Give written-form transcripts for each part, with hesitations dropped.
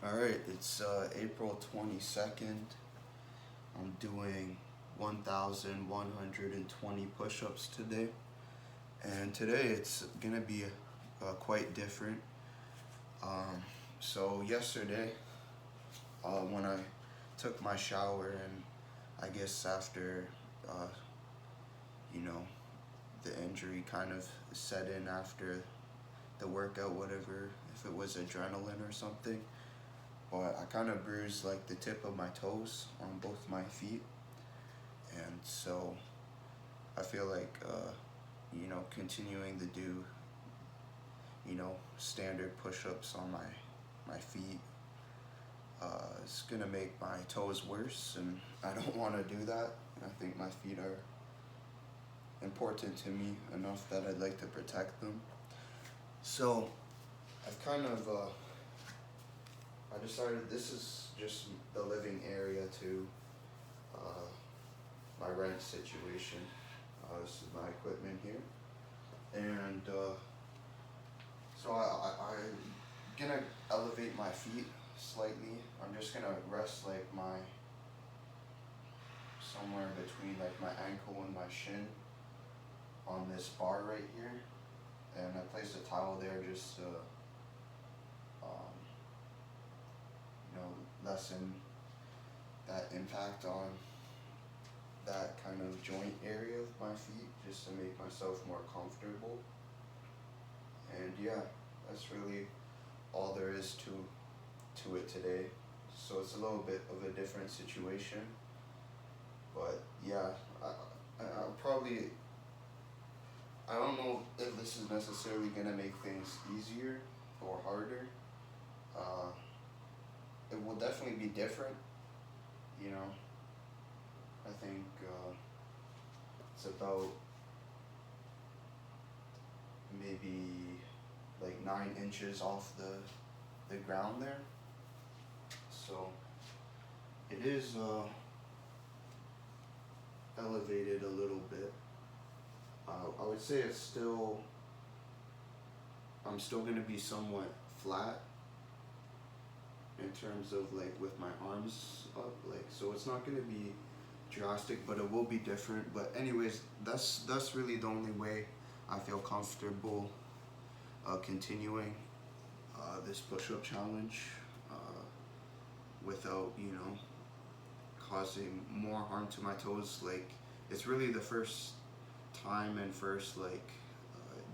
Alright, it's April 22nd. I'm doing 1,120 push-ups today. And today it's gonna be quite different. So yesterday, when I took my shower and I guess after, you know, the injury kind of set in after the workout, whatever, if it was adrenaline or something. But I kind of bruised like the tip of my toes on both my feet, and so I feel like continuing to do standard push-ups on my feet is gonna make my toes worse, and I don't want to do that. I think my feet are important to me enough that I'd like to protect them. So I've kind of I decided this is just the living area to my rent situation. This is my equipment here, and so I'm gonna elevate my feet slightly. I'm just gonna rest like somewhere between like my ankle and my shin on this bar right here, and I placed a towel there just to lessen that impact on that kind of joint area of my feet, just to make myself more comfortable. And yeah, that's really all there is to it today. So it's a little bit of a different situation, but yeah, I'll probably, I don't know if this is necessarily gonna make things easier or harder. It will definitely be different, you know. I think it's about maybe like 9 inches off the ground there. So it is elevated a little bit. I would say I'm still gonna be somewhat flat in terms of like with my arms up, like, so it's not gonna be drastic, but it will be different. But anyways, that's really the only way I feel comfortable continuing this push-up challenge without causing more harm to my toes. Like, it's really the first time and first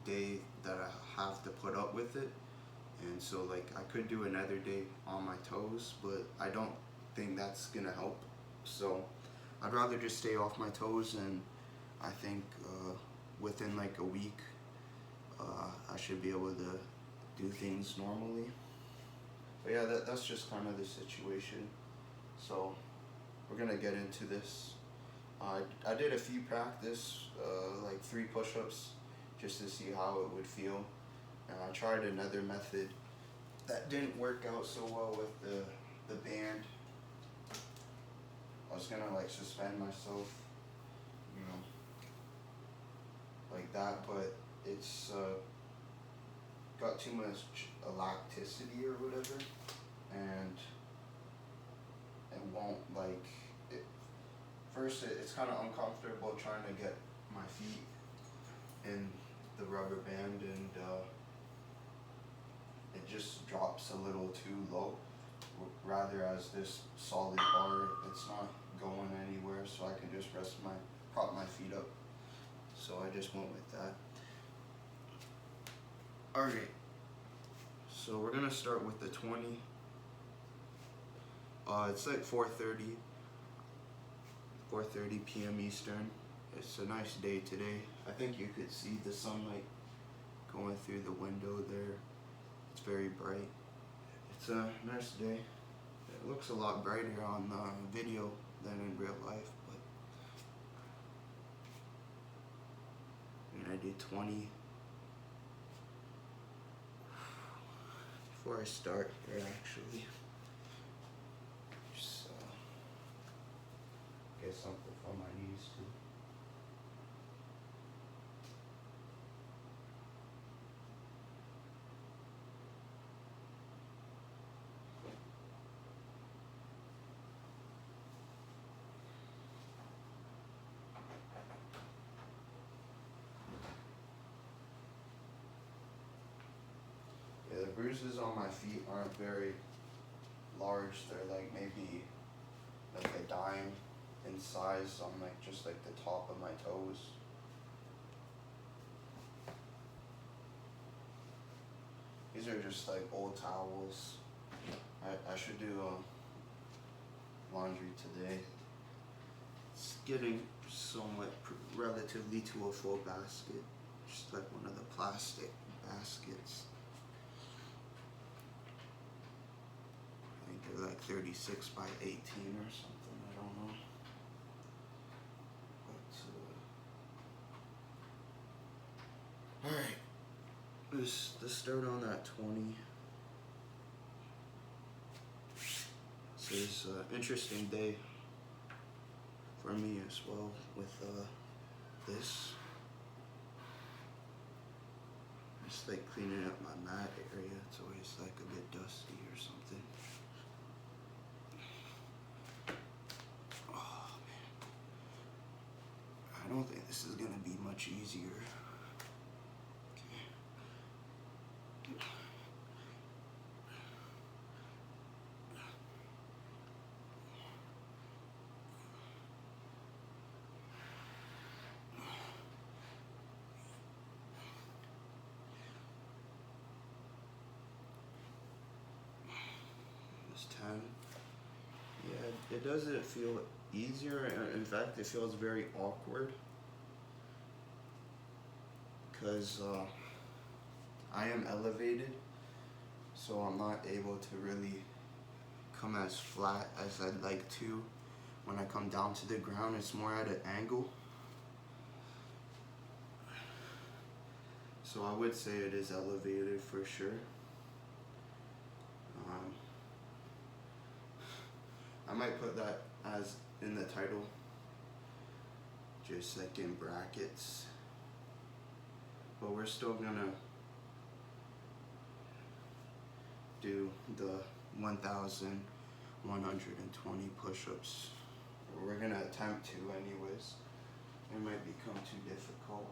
day that I have to put up with it, and so like I could do another day on my toes, but I don't think that's gonna help. So I'd rather just stay off my toes, and I think within like a week I should be able to do things normally. But yeah, that's just kind of the situation. So we're gonna get into this. I did a few practice, like 3 push-ups, just to see how it would feel. And I tried another method that didn't work out so well with the band. I was gonna like suspend myself, like that, but it's got too much elasticity or whatever, and it won't like it. First, it's kind of uncomfortable trying to get my feet in the rubber band, and it just drops a little too low. Rather, as this solid bar, it's not going anywhere, so I can just prop my feet up. So I just went with that. Alright, so we're gonna start with the 20. It's like 4:30 p.m. Eastern. It's a nice day today. I think you could see the sunlight going through the window there. It's very bright. It's a nice day. It looks a lot brighter on video than in real life, but I did 20. Before I start here, actually, just get something for my knees too. bruises on my feet aren't very large. They're like maybe like a dime in size on like just like the top of my toes. These are just like old towels. I should do laundry today. It's getting somewhat relatively to a full basket. Just like one of the plastic baskets. I think they're like 36 by 18 or something. I don't know. But alright. Let's start on that 20. So it's an interesting day for me as well with this. Just like cleaning up my mat area. It's always like a bit dusty or something. Oh man. I don't think this is gonna be much easier. This 10. Yeah, it doesn't feel easier. In fact, it feels very awkward. Because I am elevated. So I'm not able to really come as flat as I'd like to. When I come down to the ground, it's more at an angle. So I would say it is elevated for sure. I might put that as in the title, just like in brackets. But we're still gonna do the 1,120 push-ups. We're gonna attempt to anyways. It might become too difficult.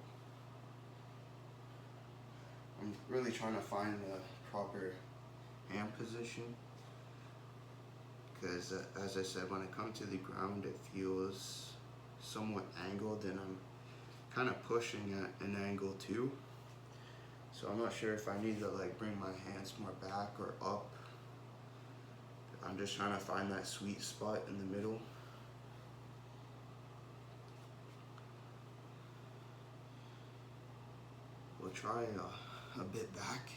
I'm really trying to find the proper hand position. Because as I said, when I come to the ground, it feels somewhat angled and I'm kind of pushing at an angle too. So I'm not sure if I need to like bring my hands more back or up. I'm just trying to find that sweet spot in the middle. We'll try a bit back.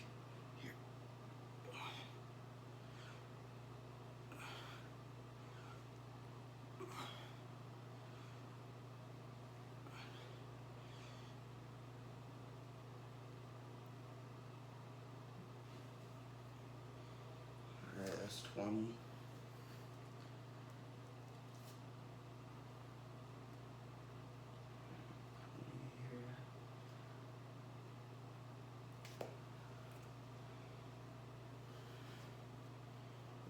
That's 20.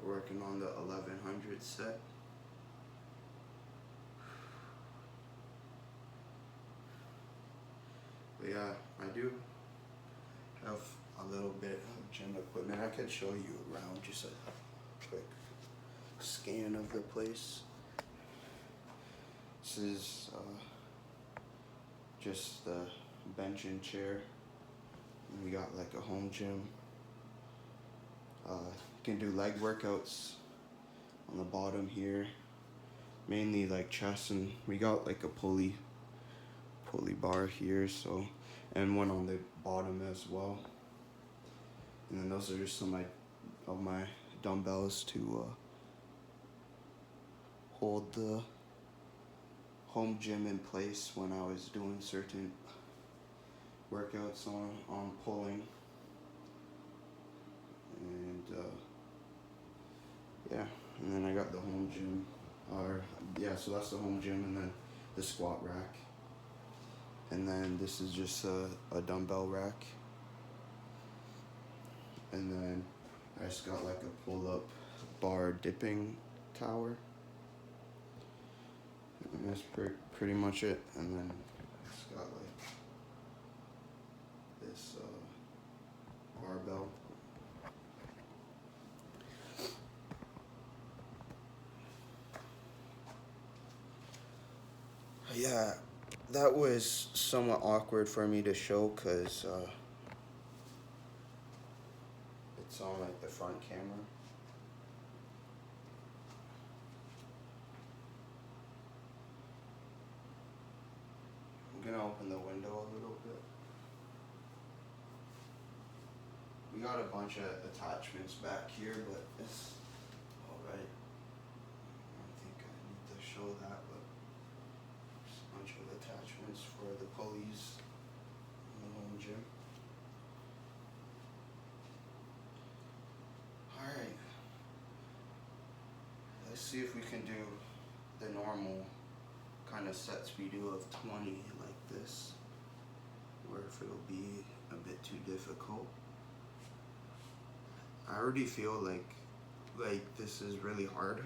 We're working on the 1100 set. But yeah, I do have a little bit of gym equipment. I could show you around, just a quick scan of the place. This is just the bench and chair. And we got like a home gym. You can do leg workouts on the bottom here. Mainly like chest, and we got like a pulley bar here, so, and one on the bottom as well. And then those are just some of my dumbbells to hold the home gym in place when I was doing certain workouts on pulling. And yeah, and then I got the home gym, so that's the home gym, and then the squat rack. And then this is just a dumbbell rack. And then I just got like a pull-up bar dipping tower. And that's pretty much it. And then I just got like this barbell. yeah, that was somewhat awkward for me to show because it's on like the front camera. I'm gonna open the window a little bit. We got a bunch of attachments back here, but it's alright. I don't think I need to show that, but there's a bunch of attachments for the pulleys in the home gym. Alright. Let's see if we can do the normal kind of sets we do of 20 like this, or if it'll be a bit too difficult. I already feel like this is really hard.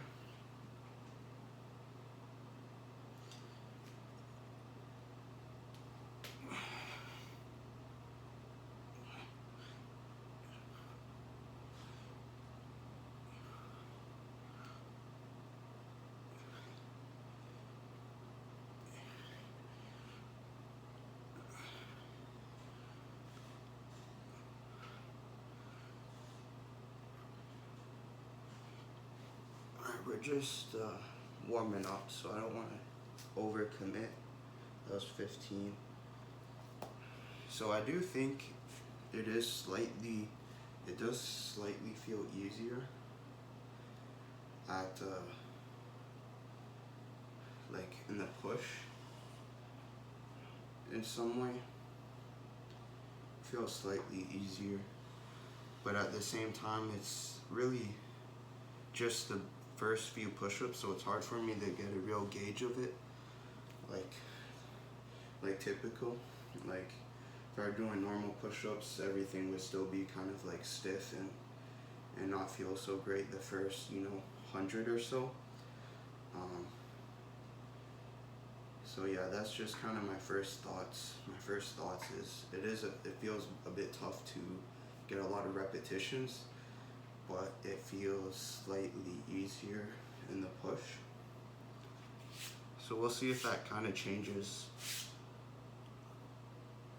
Alright, we're just warming up, so I don't want to overcommit. That was 15. So I do think it does slightly feel easier at like in the push in some way. Feels slightly easier, but at the same time it's really just the first few push-ups, so it's hard for me to get a real gauge of it, like typical. Like if I were doing normal push-ups, everything would still be kind of like stiff and not feel so great the first 100 or so. So yeah, that's just kind of my first thoughts. My first thoughts is it feels a bit tough to get a lot of repetitions, but it feels slightly easier in the push. So we'll see if that kind of changes,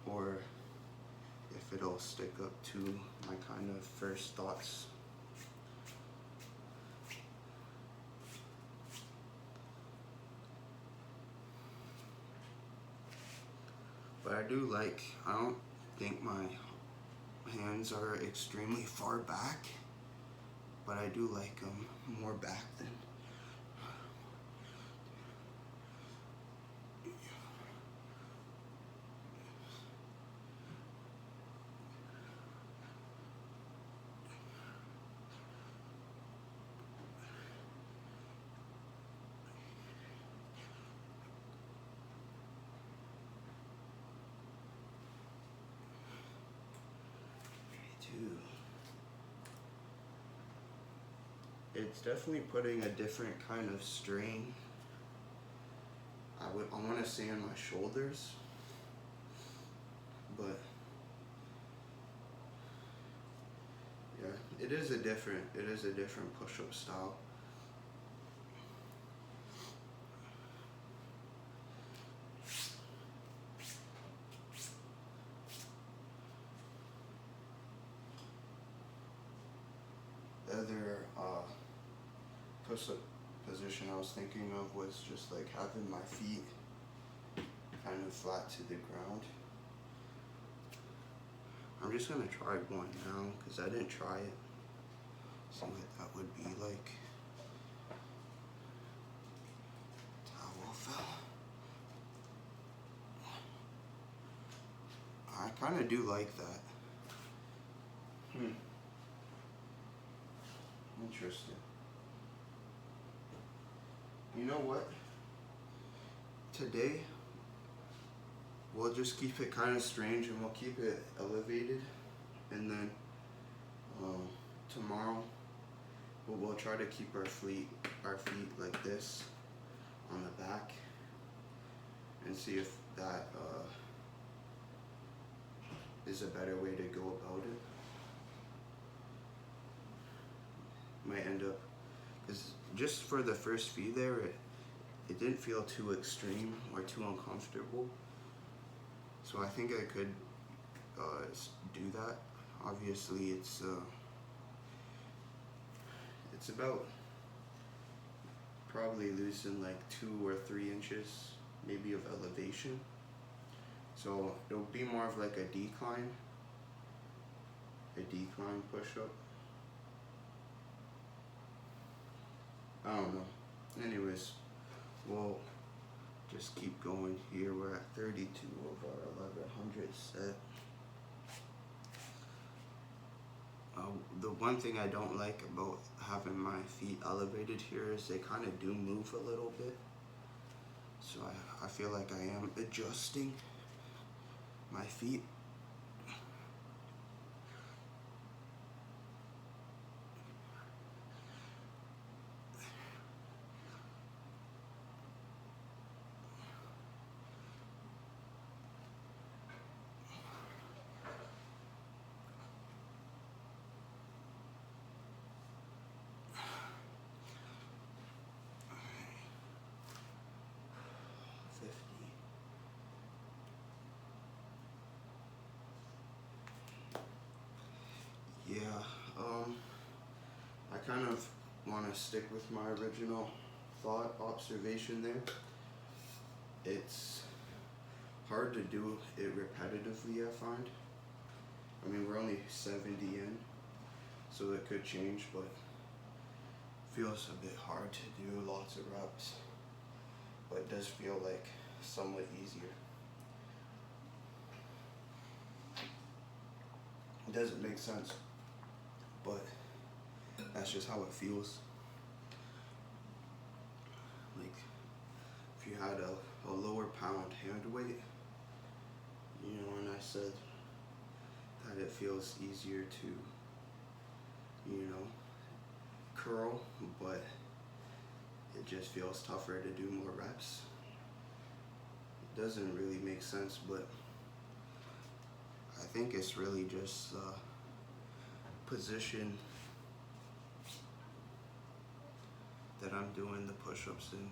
or if it'll stick up to my kind of first thoughts. But I don't think my hands are extremely far back, but I do like them more back than. It's definitely putting a different kind of strain. I want to say on my shoulders, but yeah, it is a different push-up style. The other push-up position I was thinking of was just like having my feet kind of flat to the ground. I'm just gonna try one now because I didn't try it. See what that would be like. Towel fell. I kind of do like that. Interesting. You know what? Today, we'll just keep it kind of strange and we'll keep it elevated. And then tomorrow, we'll try to keep our feet like this on the back and see if that is a better way to go about it. Might end up, because just for the first few there, it didn't feel too extreme or too uncomfortable. So I think I could do that. Obviously, it's about probably losing like 2 or 3 inches, maybe of elevation. So it'll be more of like a decline push-up. I don't know. Anyways, we'll just keep going here. We're at 32 of our 1100 set. The one thing I don't like about having my feet elevated here is they kind of do move a little bit. So I feel like I am adjusting my feet. Yeah, I kind of want to stick with my original thought observation there. It's hard to do it repetitively, I find. I mean, we're only 70 in, so it could change, but it feels a bit hard to do lots of reps, but it does feel like somewhat easier. It doesn't make sense, but that's just how it feels. Like, if you had a lower pound hand weight, you know, and I said that it feels easier to, you know, curl, but it just feels tougher to do more reps. It doesn't really make sense, but I think it's really just position that I'm doing the push-ups in.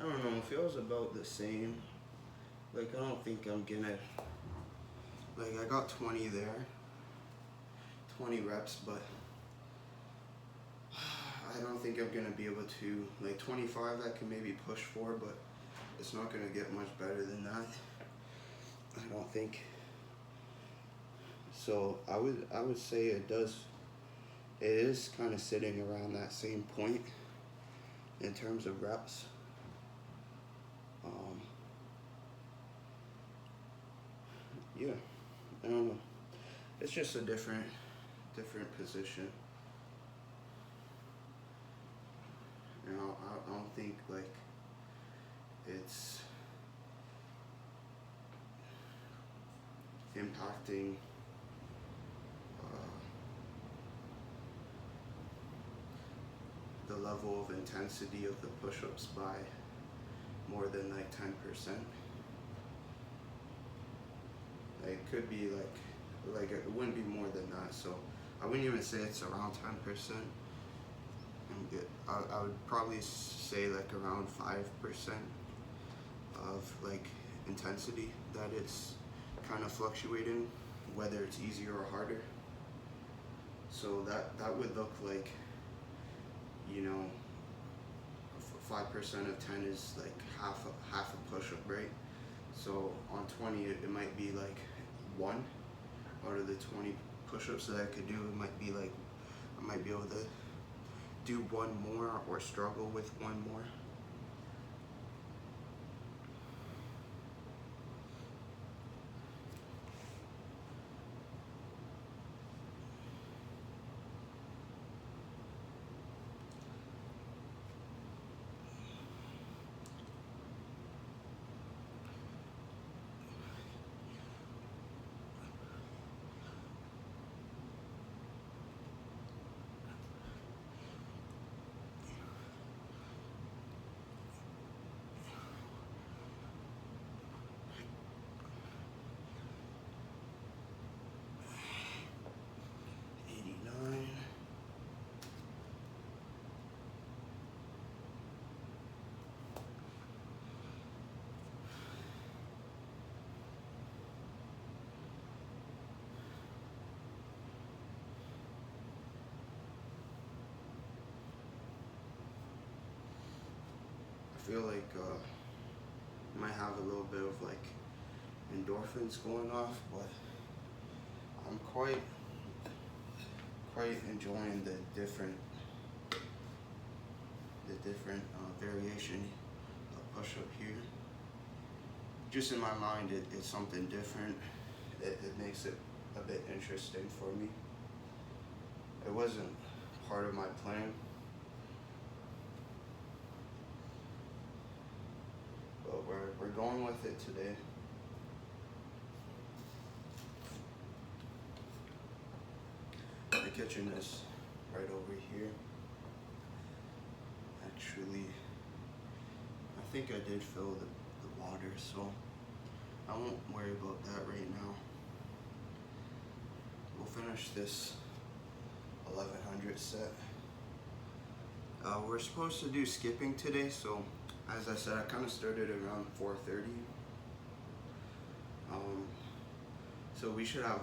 I don't know, it feels about the same. Like, I don't think I'm gonna, like, I got 20 there, 20 reps, but I don't think I'm gonna be able to, like, 25 I can maybe push for, but it's not gonna get much better than that, I don't think. So I would say it is kind of sitting around that same point in terms of reps. Yeah, I don't know. It's just a different position. You know, I don't think like it's impacting the level of intensity of the push-ups by more than like 10%. It could be like it wouldn't be more than that. So I wouldn't even say it's around 10%. I would probably say like around 5% of like intensity that it's kind of fluctuating, whether it's easier or harder. So that would look like, you know, 5% of 10 is like half a push-up, right? So on 20, it might be like 1 out of the 20 push-ups that I could do. It might be like, I might be able to do 1 more or struggle with 1 more. feel like I might have a little bit of like endorphins going off, but I'm quite enjoying the different variation of push-up here. Just in my mind, it's something different. It makes it a bit interesting for me. It wasn't part of my plan, but we're going with it today. The kitchen is right over here. Actually, I think I did fill the water, so I won't worry about that right now. We'll finish this 1100 set. We're supposed to do skipping today, so as I said, I kind of started around 4:30. So we should have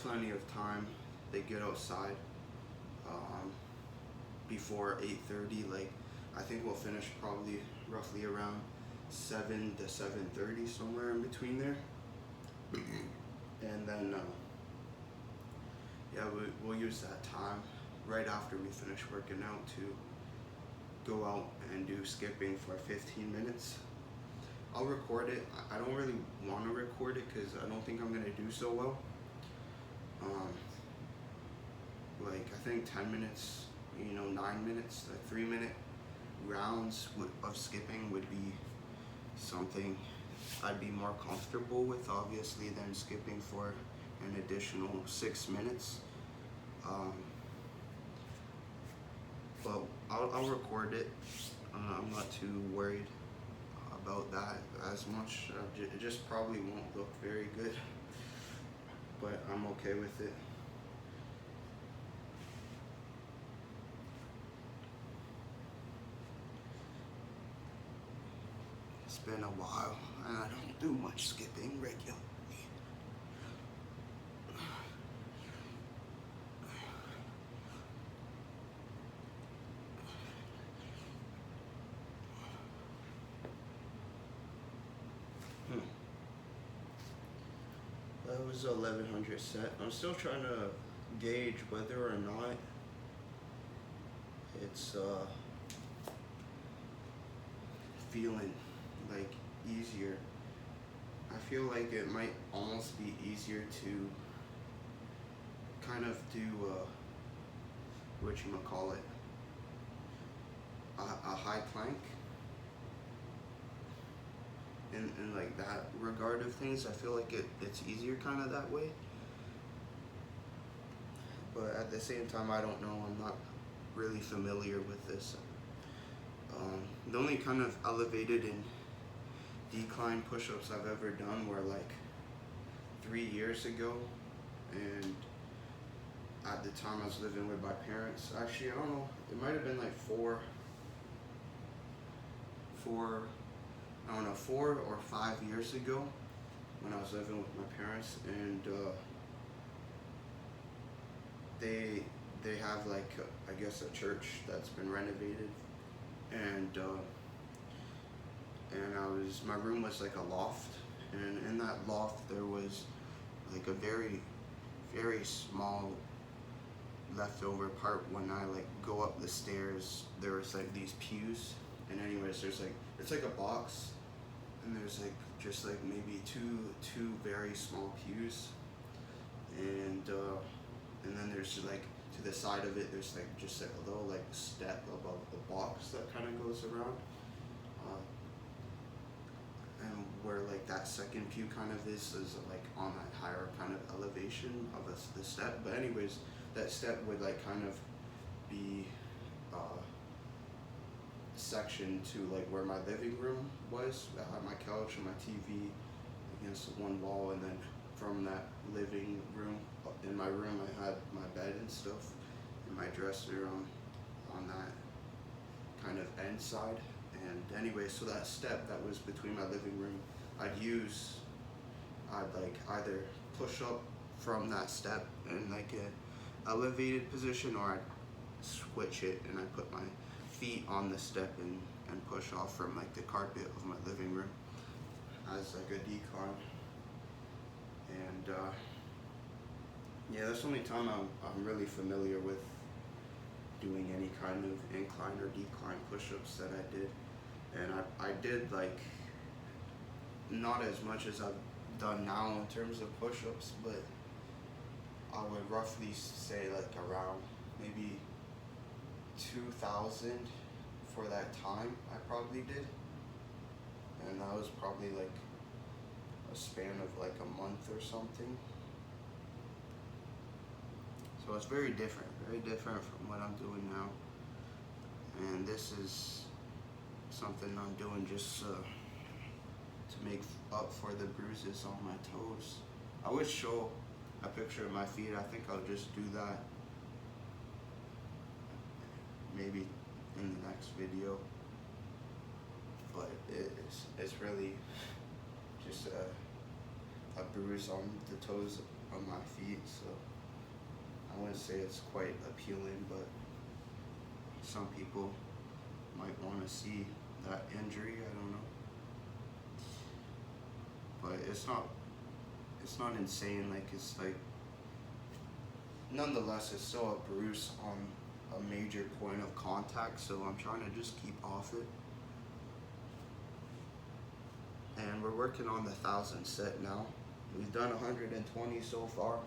plenty of time to get outside before 8:30. Like, I think we'll finish probably roughly around 7 to 7:30, somewhere in between there. And then yeah, we'll use that time right after we finish working out to go out and do skipping for 15 minutes. I'll record it. I don't really want to record it because I don't think I'm going to do so well. Like, I think 10 minutes, 9 minutes, like 3-minute rounds of skipping would be something I'd be more comfortable with, obviously, than skipping for an additional 6 minutes. But I'll record it. I'm not too worried about that as much. It just probably won't look very good, but I'm okay with it. It's been a while and I don't do much skipping regularly. That was 1100 set. I'm still trying to gauge whether or not it's feeling like easier. I feel like it might almost be easier to kind of do whatchamacallit, a high plank. In like that regard of things, I feel like it's easier kind of that way. But at the same time, I don't know. I'm not really familiar with this. The only kind of elevated and decline push-ups I've ever done were like 3 years ago, and at the time I was living with my parents. Actually, I don't know. It might have been like 4 or 5 years ago when I was living with my parents, and they have like I guess a church that's been renovated, and my room was like a loft, and in that loft there was like a very, very small leftover part. When I like go up the stairs, there was like these pews, and anyways, there's like, it's like a box, and there's like just like maybe two very small pews, and then there's like to the side of it there's like just like a little like step above the box that kind of goes around, and where like that second pew kind of is like on that higher kind of elevation of the step. But anyways, that step would like kind of be section to like where my living room was. I had my couch and my TV against one wall, and then from that living room in my room I had my bed and stuff, and my dresser on that kind of end side. And anyway, so that step that was between my living room, I'd like either push up from that step in like a elevated position, or I'd switch it and I put my feet on the step and push off from like the carpet of my living room as like a decline. And yeah, that's the only time I'm really familiar with doing any kind of incline or decline push-ups that I did. And I did like not as much as I've done now in terms of push-ups, but I would roughly say like around maybe 2,000 for that time I probably did. And that was probably like a span of like a month or something. So it's very different from what I'm doing now. And this is something I'm doing just to make up for the bruises on my toes. I would show a picture of my feet. I think I'll just do that maybe in the next video. But it's really just a bruise on the toes of my feet, so I wouldn't say it's quite appealing, but some people might want to see that injury. I don't know, but it's not insane. Like, it's like, nonetheless, it's still a bruise on a major point of contact, so I'm trying to just keep off it. And we're working on the 1,000 set now. We've done 120 so far.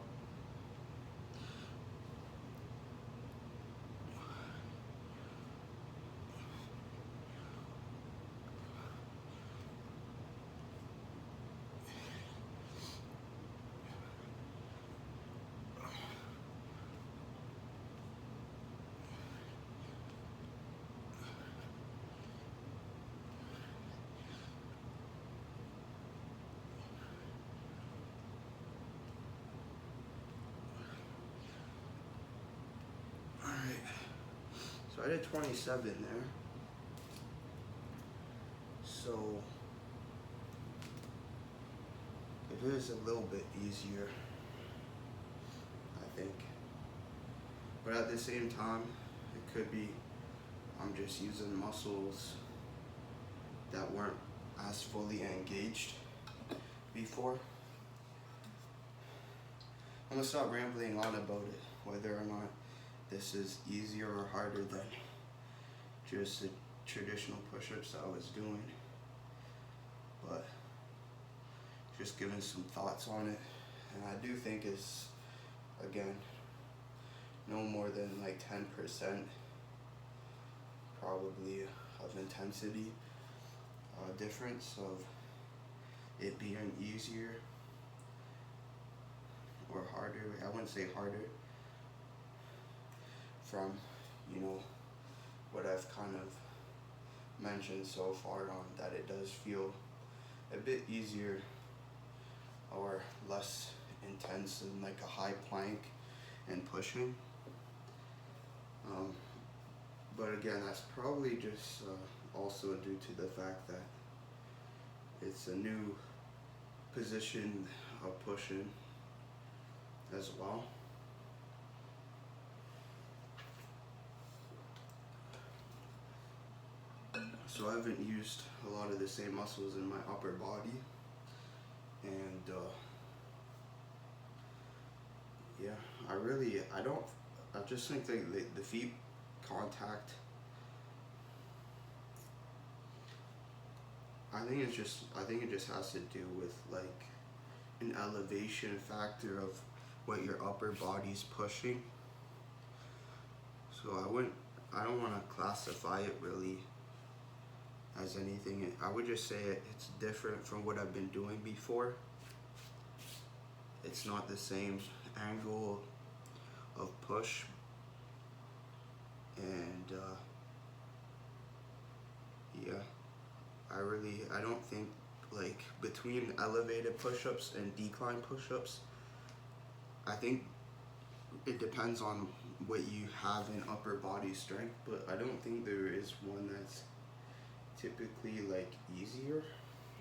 So I did 27 there. So it is a little bit easier, I think. But at the same time, it could be I'm just using muscles that weren't as fully engaged before. I'm gonna stop rambling on about it, whether or not this is easier or harder than just the traditional push-ups that I was doing, but just giving some thoughts on it. And I do think it's, again, no more than like 10% probably of intensity difference of it being easier or harder. I wouldn't say harder, from, you know, what I've kind of mentioned so far on, that it does feel a bit easier or less intense than like a high plank and pushing. But again, that's probably just also due to the fact that it's a new position of pushing as well. So I haven't used a lot of the same muscles in my upper body, and yeah, I just think that the feet contact, I think it just has to do with like an elevation factor of what your upper body's pushing. So I don't want to classify it really as anything. I would just say it's different from what I've been doing before. It's not the same angle of push, and yeah, I don't think, like, between elevated push-ups and decline push-ups, I think it depends on what you have in upper body strength, but I don't think there is one that's typically like easier.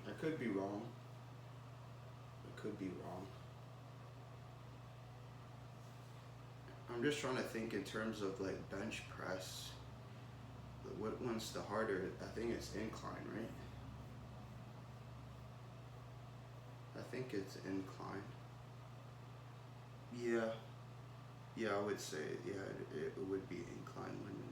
I could be wrong. I'm just trying to think in terms of like bench press. what one's the harder? I think it's incline, right? I think it's incline. Yeah, yeah, I would say, yeah, it would be incline, wouldn't it?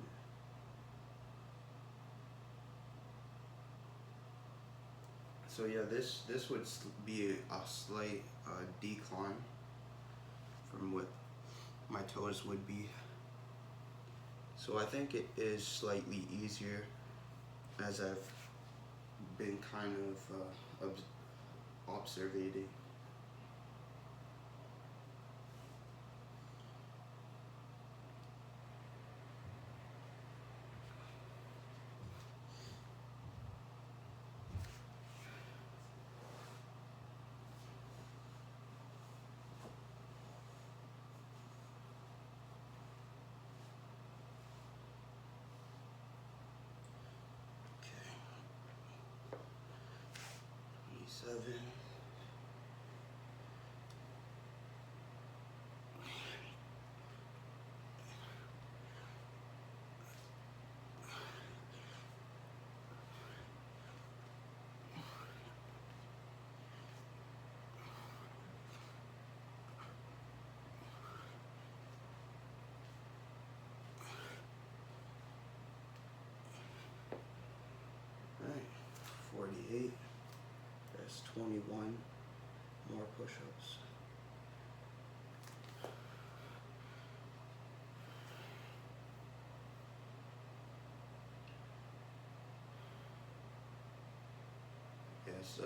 So yeah, this would be a slight decline from what my toes would be. So I think it is slightly easier as I've been kind of observating. Okay, 27. Alright, 48. That's 21 more push-ups. Yeah, it's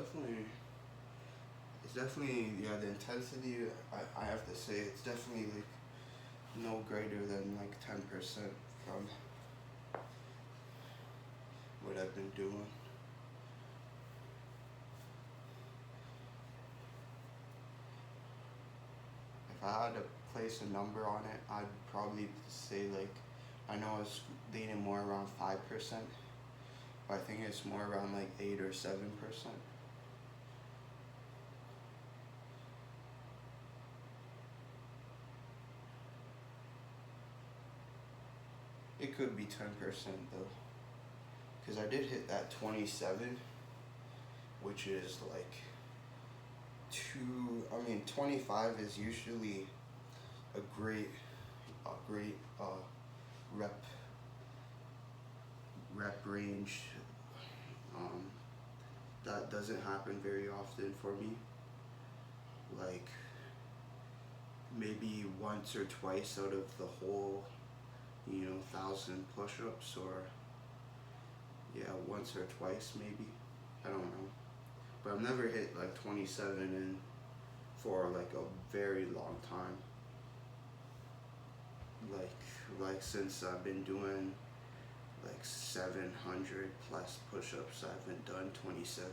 definitely, yeah, the intensity, I have to say, it's definitely like no greater than like 10% from what I've been doing. If I had to place a number on it, I'd probably say like, I know it's leaning more around 5%, but I think it's more around like 8 or 7%. It could be 10% though, because I did hit that 27, which is like two. I mean, 25 is usually a great rep range. Um, that doesn't happen very often for me. Like maybe once or twice out of the whole, 1,000 push-ups, or yeah, once or twice maybe. I don't know, but I've never hit like 27 in for like a very long time. Like since I've been doing like 700 plus push-ups, I haven't done 27.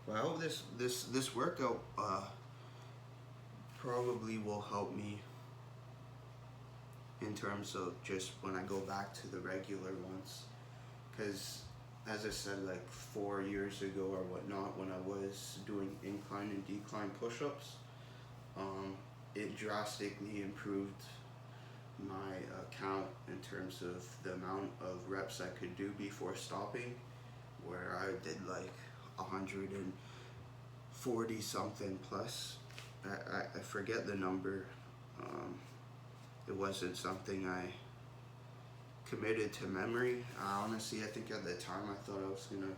But I hope this workout probably will help me in terms of just when I go back to the regular ones, because as I said, like 4 years ago or whatnot, when I was doing incline and decline push-ups, it drastically improved my count in terms of the amount of reps I could do before stopping, where I did like 140 something plus. I forget the number. It wasn't something I committed to memory. Honestly, I think at the time I thought I was gonna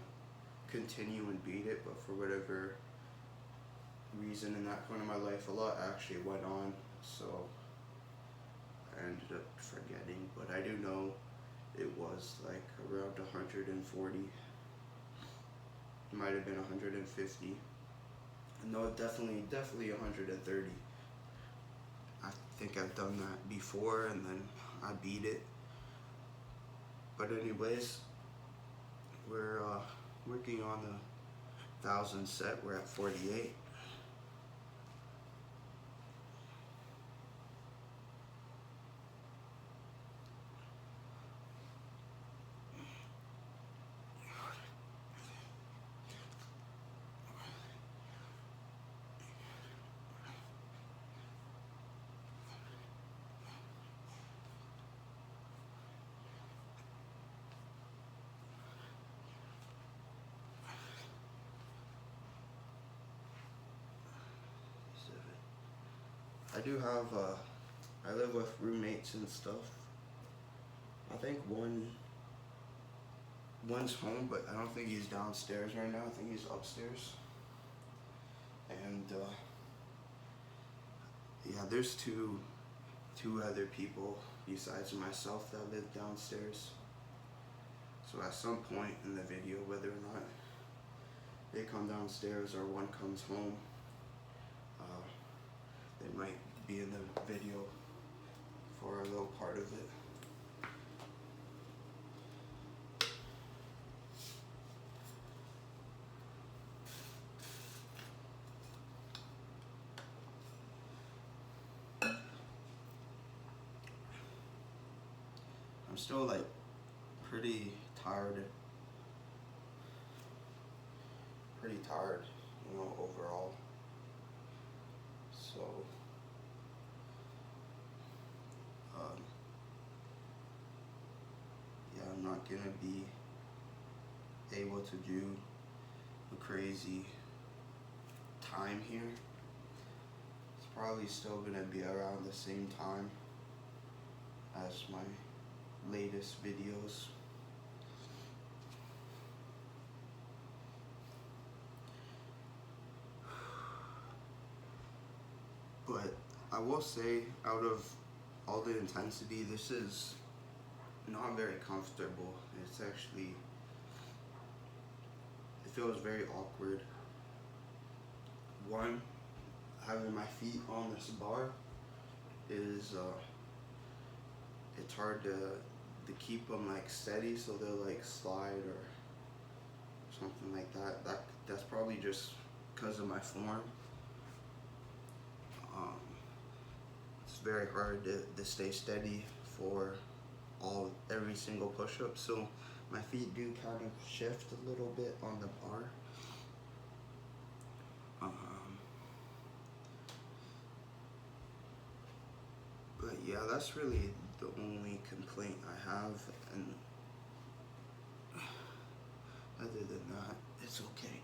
continue and beat it, but for whatever reason in that point of my life, a lot actually went on, so I ended up forgetting. But I do know it was like around 140. It might have been 150. No, definitely 130. I think I've done that before and then I beat it. But anyways, we're working on the 1,000 set. We're at 48. I do have, I live with roommates and stuff. I think one's home, but I don't think he's downstairs right now. I think he's upstairs. And yeah, there's two other people besides myself that live downstairs. So at some point in the video, whether or not they come downstairs or one comes home, they might be in the video for a little part of it. I'm still like pretty tired, you know, overall. So, yeah, I'm not gonna be able to do a crazy time here. It's probably still gonna be around the same time as my latest videos. But I will say, out of all the intensity, this is not very comfortable. It's actually, it feels very awkward. One, having my feet on this bar is, it's hard to keep them like steady, so they'll like slide or something like that. That's probably just because of my form. It's very hard to stay steady for every single push-up, so my feet do kind of shift a little bit on the bar. But yeah, that's really the only complaint I have, and other than that, it's okay.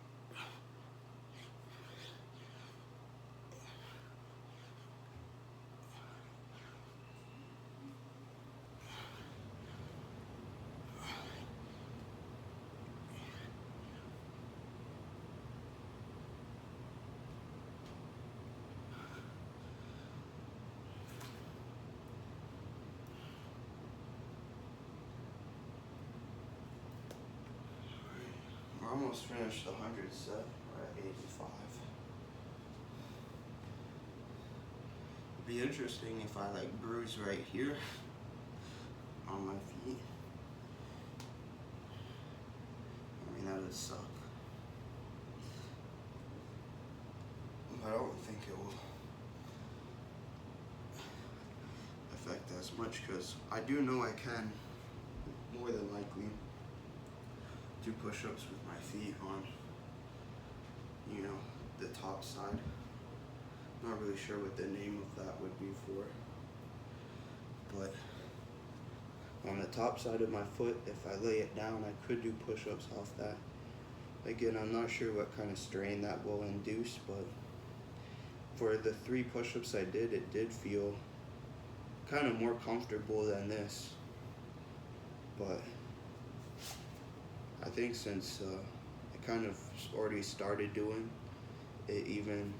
We're almost finished the 100 set. We're at 85. It'd be interesting if I like bruise right here on my feet. I mean, that would suck. But I don't think it will affect as much, because I do know I can more than likely do push-ups with my feet on, you know, the top side. Not really sure what the name of that would be for, but on the top side of my foot, if I lay it down, I could do push-ups off that. Again, I'm not sure what kind of strain that will induce, but for the 3 push-ups I did, it did feel kind of more comfortable than this. But I think since I kind of already started doing it, even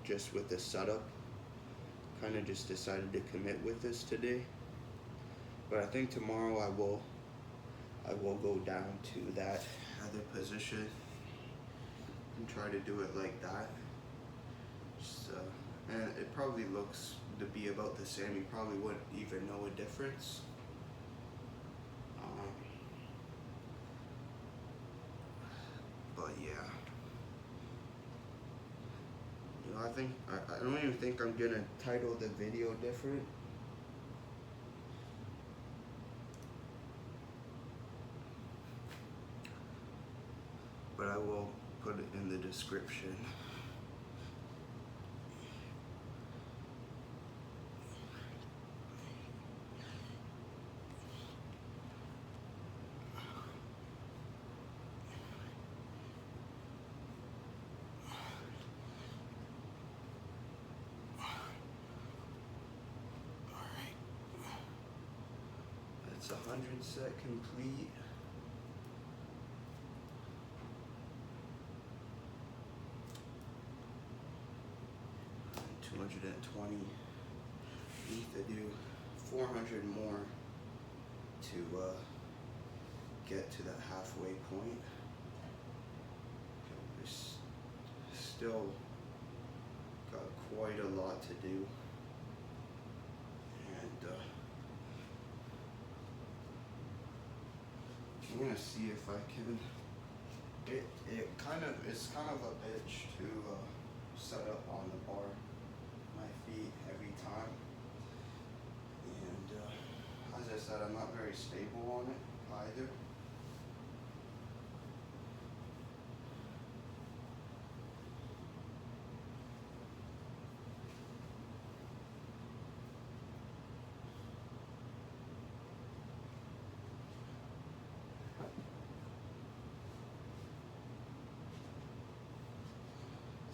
just with the setup, kind of just decided to commit with this today. But I think tomorrow I will go down to that other position and try to do it like that. Just, and it probably looks to be about the same. You probably wouldn't even know a difference. But yeah, you know, I don't even think I'm gonna title the video different. But I will put it in the description. It's 100 set complete. And 220. Need to do 400 more to get to that halfway point. There's still got quite a lot to do, and I'm gonna see if I can. It's kind of a bitch to set up on the bar, my feet every time, and as I said, I'm not very stable on it either.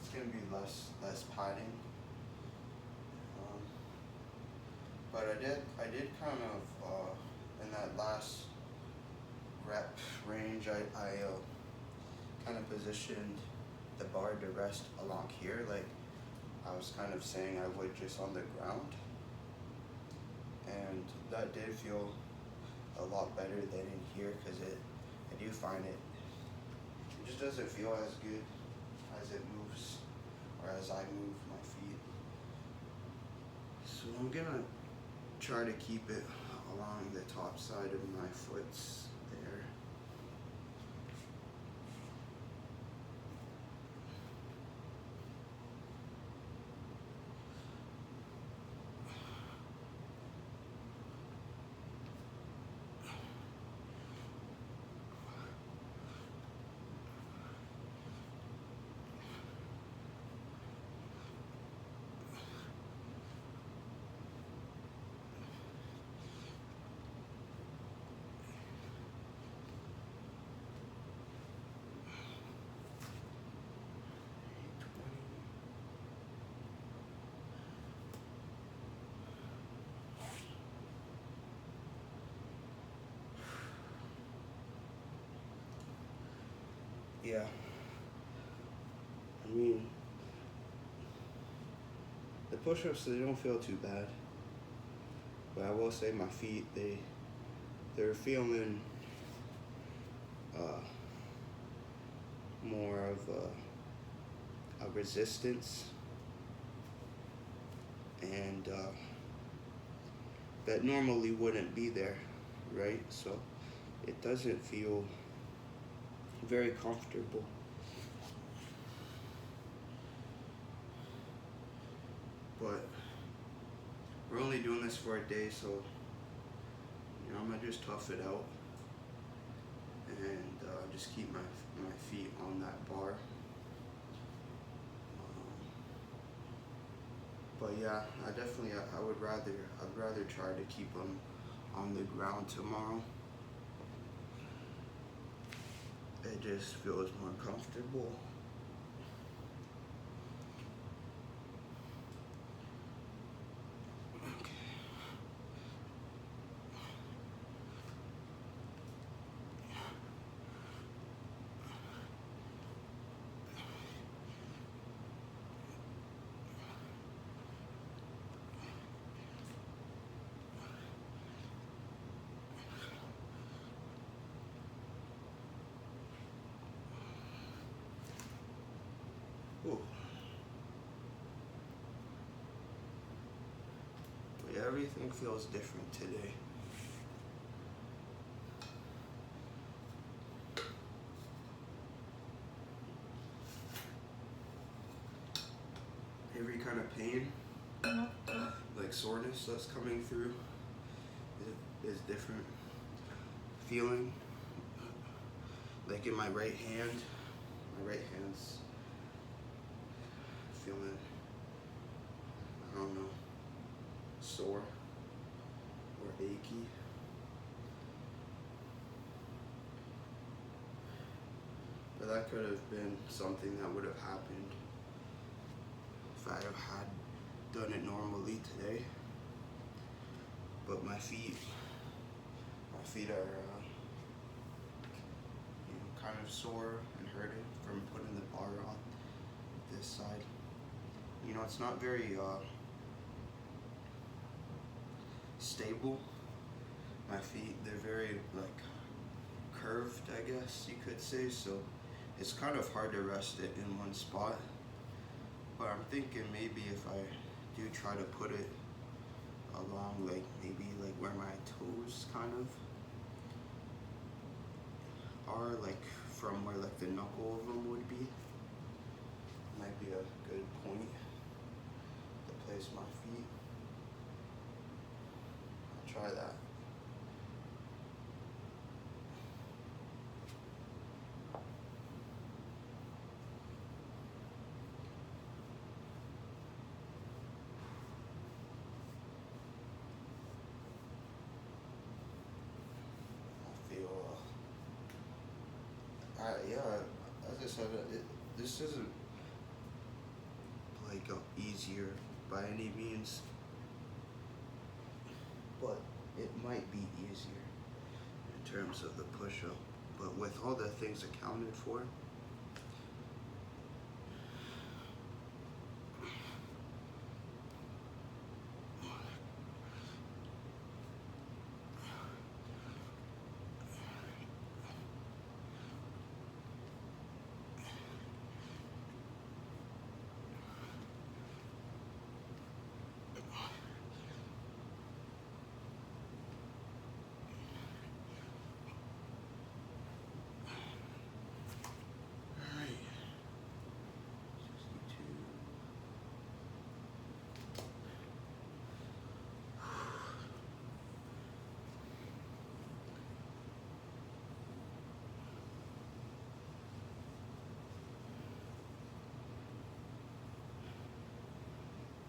It's gonna be less padding, but I did kind of in that last rep range, I kind of positioned the bar to rest along here, like I was kind of saying I would, just on the ground, and that did feel a lot better than in here, because I do find it just doesn't feel as good as it moves, or as I move my feet. So I'm gonna try to keep it along the top side of my foots there. Yeah, I mean, the push-ups, they don't feel too bad, but I will say my feet, they're feeling more of a resistance, and that normally wouldn't be there, right? So it doesn't feel very comfortable. But we're only doing this for a day, so I'm gonna just tough it out and just keep my feet on that bar. But yeah, I'd rather try to keep them on the ground tomorrow. It just feels more comfortable. Okay. Ooh. But yeah, everything feels different today. Every kind of pain, like soreness that's coming through, is different. Feeling, like in my right hand's feeling, I don't know, sore or achy. But that could have been something that would have happened if I had done it normally today. But my feet My feet are kind of sore and hurting from putting the bar on this side. It's not very stable. My feet, they're very like curved, I guess you could say, so it's kind of hard to rest it in one spot. But I'm thinking maybe if I do try to put it along, like maybe like where my toes kind of are, like from where like the knuckle of them would be, might be a good point to place my feet. I'll try that. Yeah, as I said, this isn't like easier by any means, but it might be easier in terms of the push-up. But with all the things accounted for,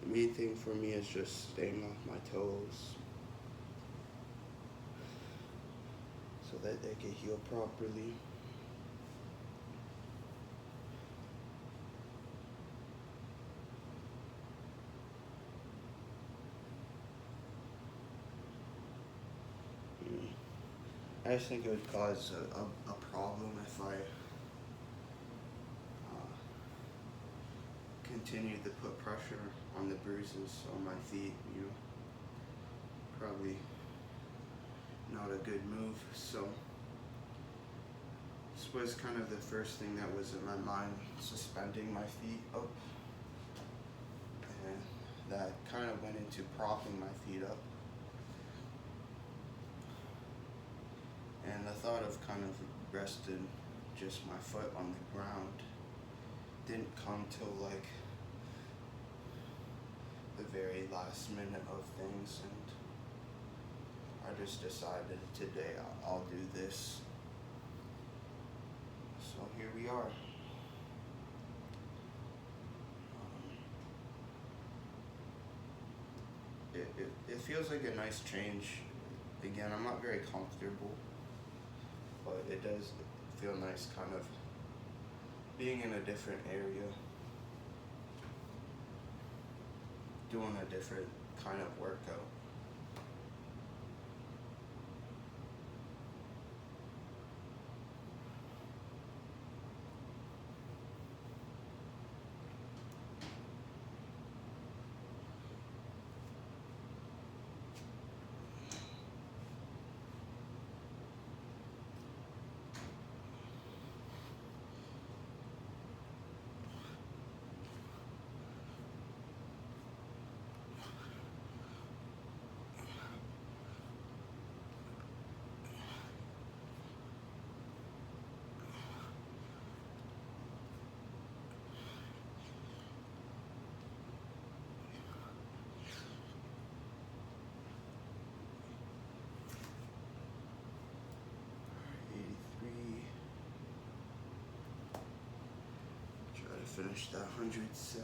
the main thing for me is just staying off my toes so that they can heal properly. I just think it would cause a problem if I continued to put pressure on the bruises on my feet, probably not a good move. So this was kind of the first thing that was in my mind, suspending my feet up, and that kind of went into propping my feet up. And the thought of kind of resting just my foot on the ground didn't come till like the very last minute of things, and I just decided today I'll do this. So here we are. It feels like a nice change. Again, I'm not very comfortable, but it does feel nice kind of being in a different area, doing a different kind of workout. Finish that 100 set.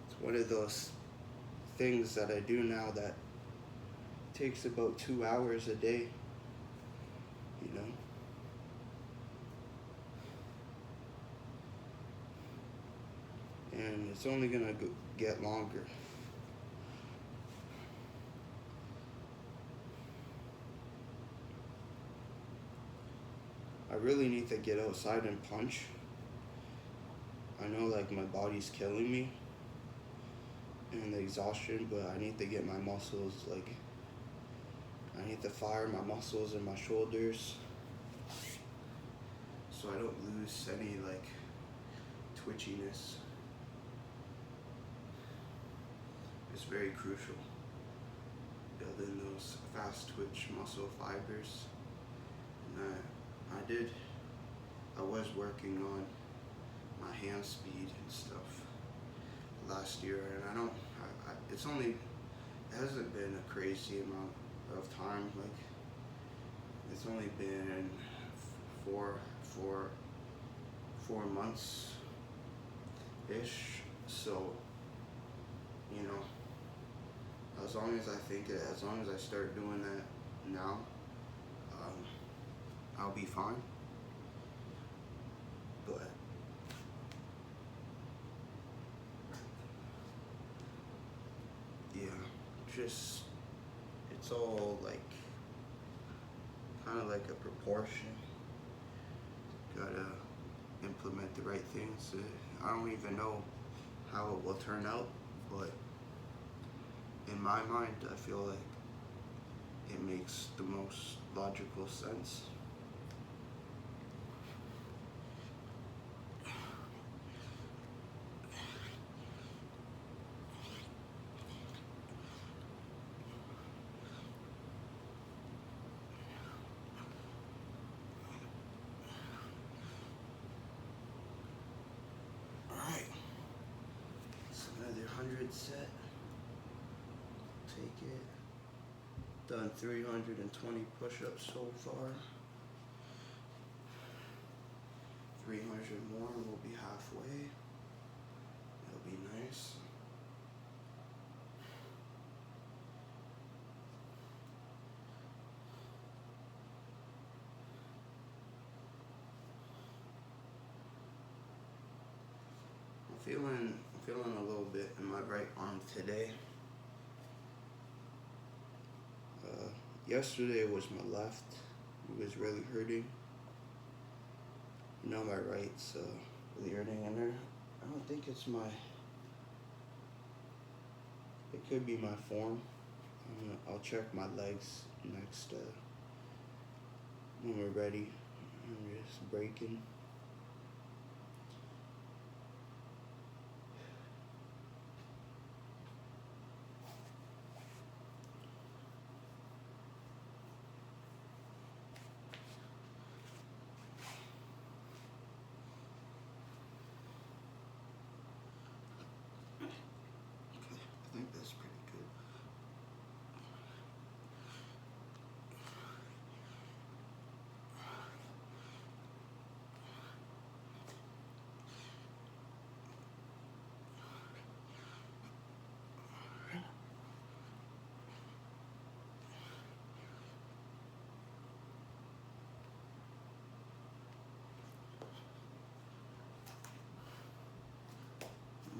It's one of those things that I do now that takes about 2 hours a day, and it's only gonna get longer. I really need to get outside and punch. I know like my body's killing me and the exhaustion, but I need to get my muscles like I need to fire my muscles in my shoulders so I don't lose any like twitchiness. It's very crucial building those fast twitch muscle fibers. And I was working on my hand speed and stuff last year, and it hasn't been a crazy amount of time. Like it's only been four months ish. So you know, as long as I start doing that now, I'll be fine. But yeah, just it's all like kind of like a proportion. Gotta implement the right things. I don't even know how it will turn out, but in my mind, I feel like it makes the most logical sense. Alright, it's another 100 set. Take it. Done 320 push-ups so far. 300 more, we'll be halfway. It'll be nice. I'm feeling a little bit in my right arm today. Yesterday was my left. It was really hurting. Now my right's really hurting, and I don't think it's my. It could be my form. I'll check my legs next when we're ready. I'm just breaking. I think that's pretty good.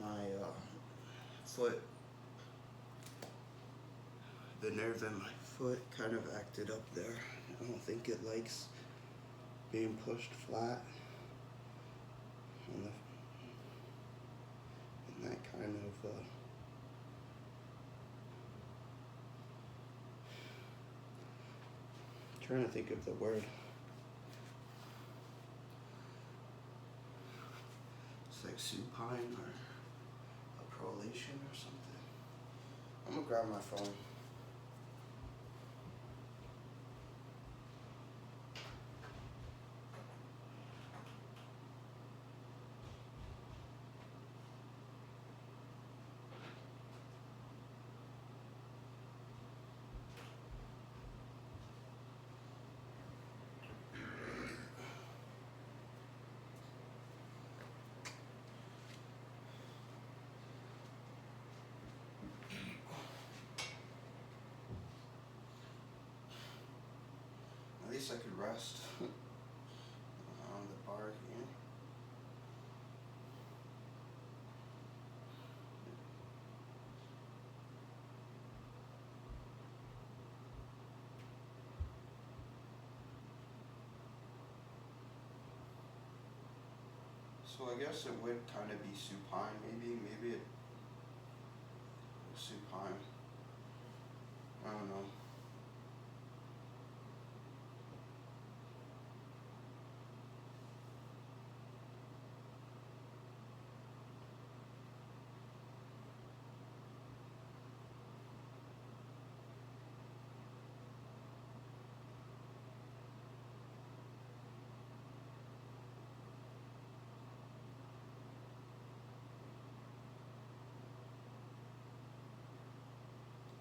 My foot, the nerve in my foot kind of acted up there. I don't think it likes being pushed flat. And that kind of trying to think of the word. It's like supine or a prolation or something. I'm gonna grab my phone. At least I could rest on the bar here. So I guess it would kind of be supine, maybe it supine. I don't know.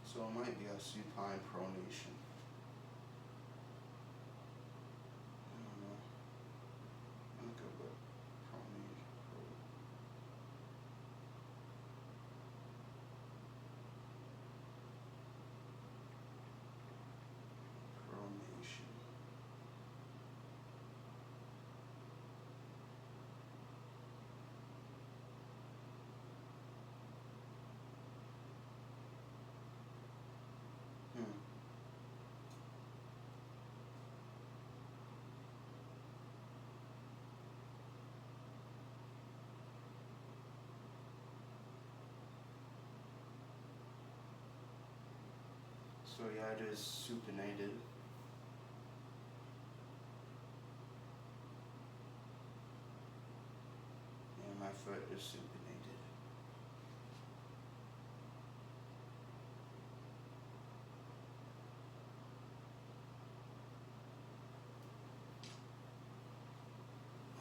So it might be a supine pronation. I don't know. Look at what pronation. Pronation. Hmm. So yeah, it is supinated. And my foot is supinated.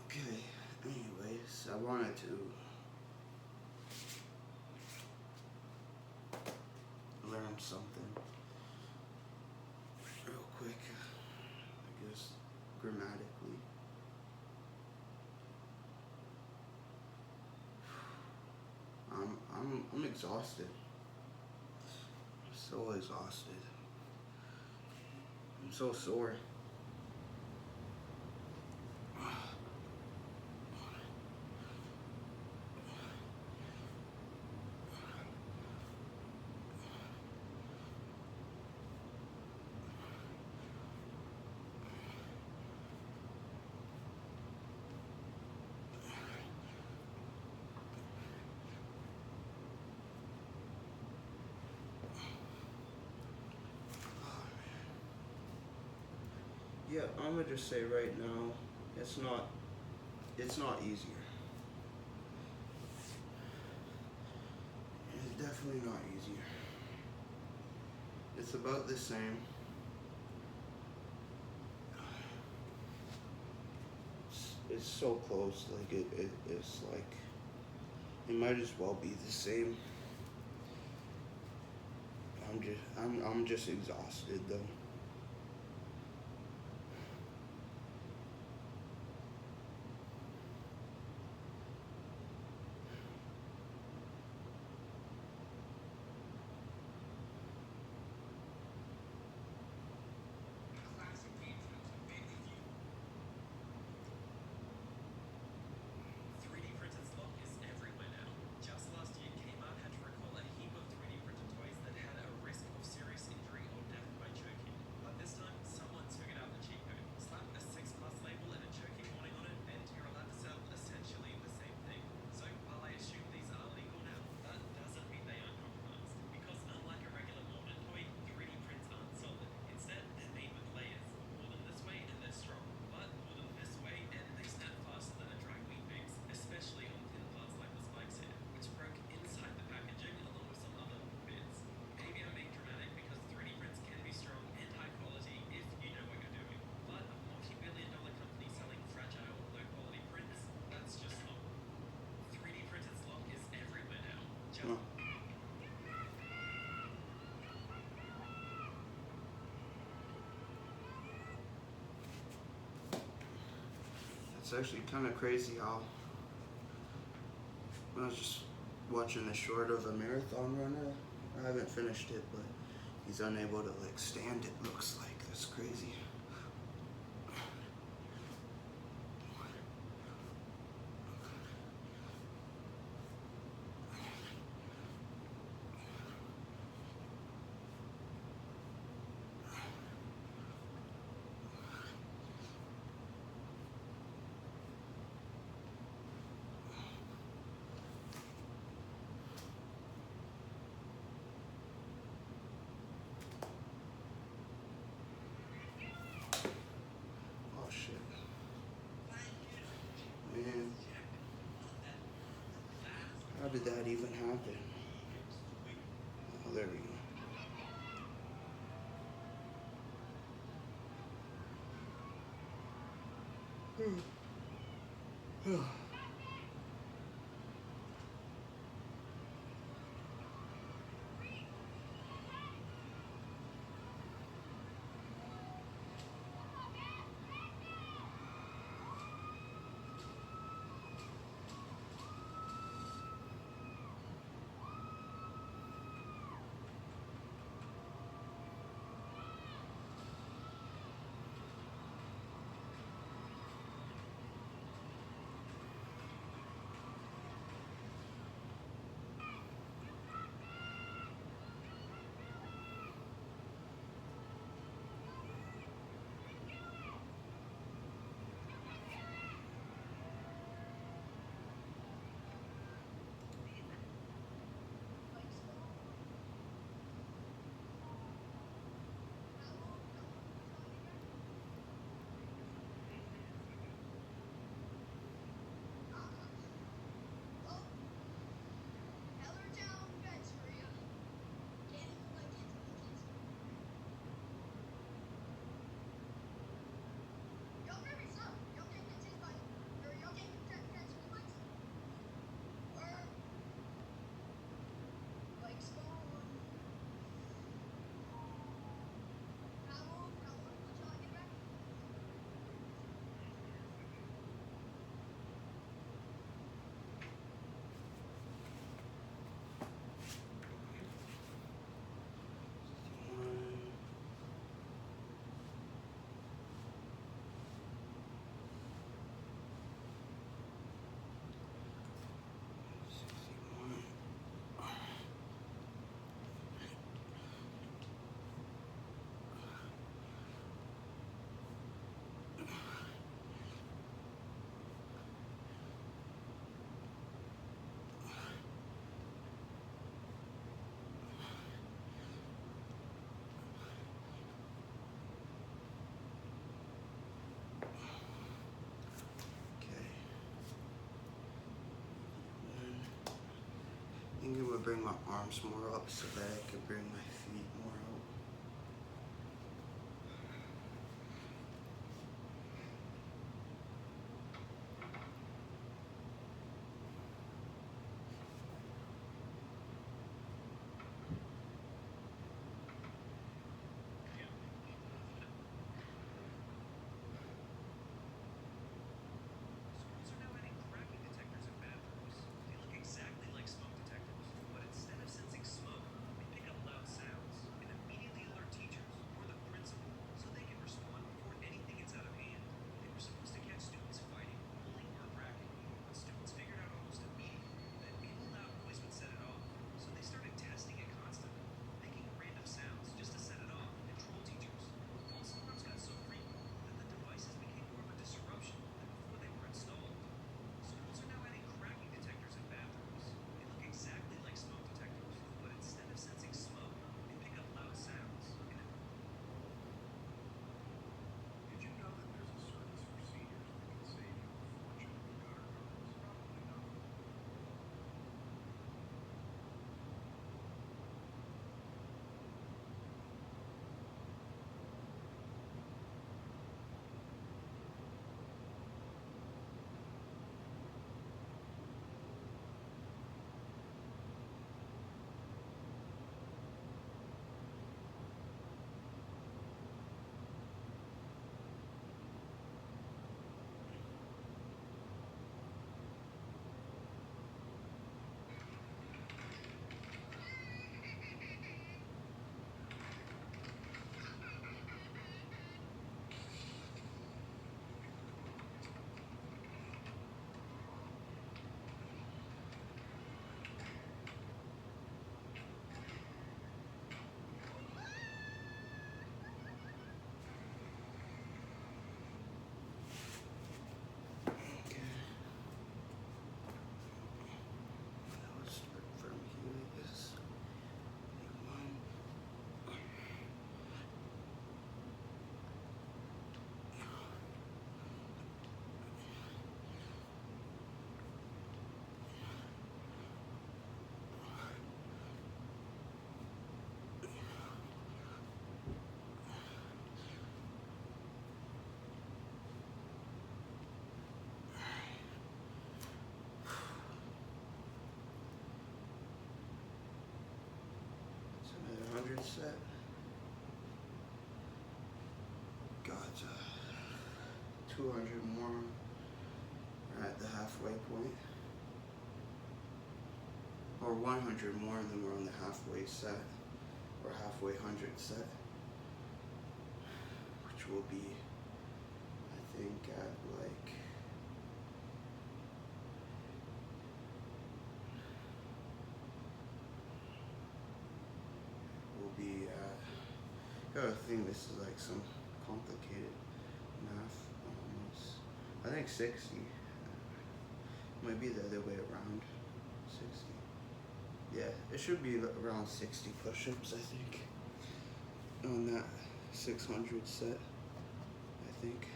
Okay, anyways, I wanted to learn something real quick, I guess, grammatically. I'm exhausted. So exhausted. I'm so sore. Yeah, I'm gonna just say right now, it's not it's not easier. It's definitely not easier. It's about the same. It's so close, like it's like it might as well be the same. I'm just exhausted though. Huh. It's actually kind of crazy how I was just watching a short of a marathon runner. I haven't finished it, but he's unable to like stand it. Looks like that's crazy. Okay. I think I'm gonna bring my arms more up so that I can bring my feet more out. Schools are now adding cracking detectors in bathrooms. They look exactly like smoke detectors, but instead of sensing smoke, they pick up loud sounds. set. Got 200 more. We're at the halfway point. Or 100 more, and then we're on the halfway set. Or halfway 100 set. Which will be, I think, at like... will be at... I gotta think this is like some complicated math. I think 60. Might be the other way around. 60. Yeah, it should be around 60 push-ups, I think. On that 600 set, I think.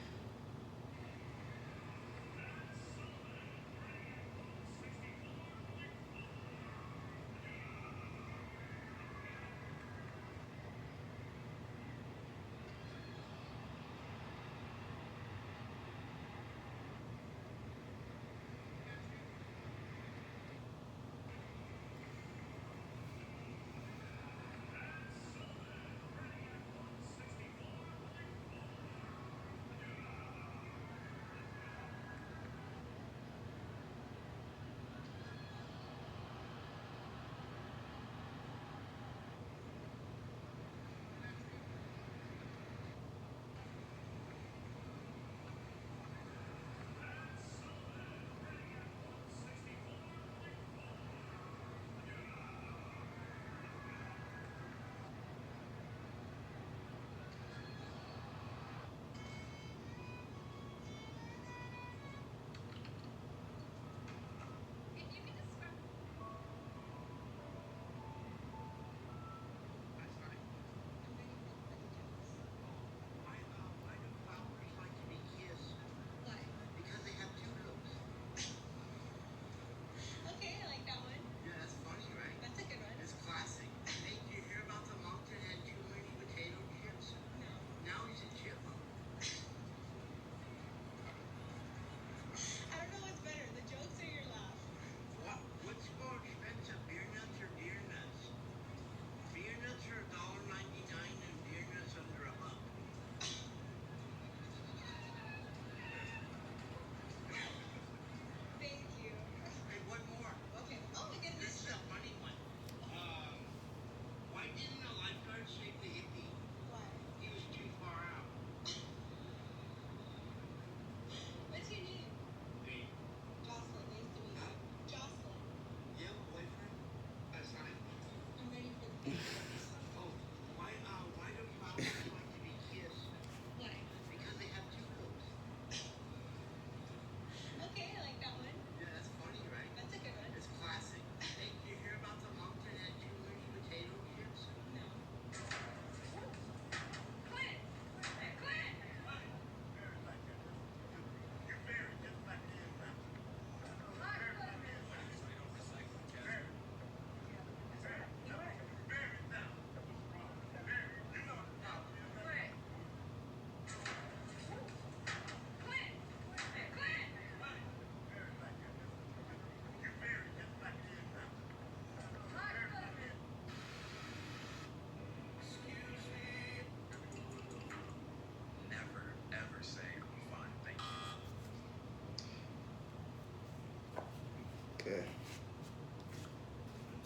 Okay.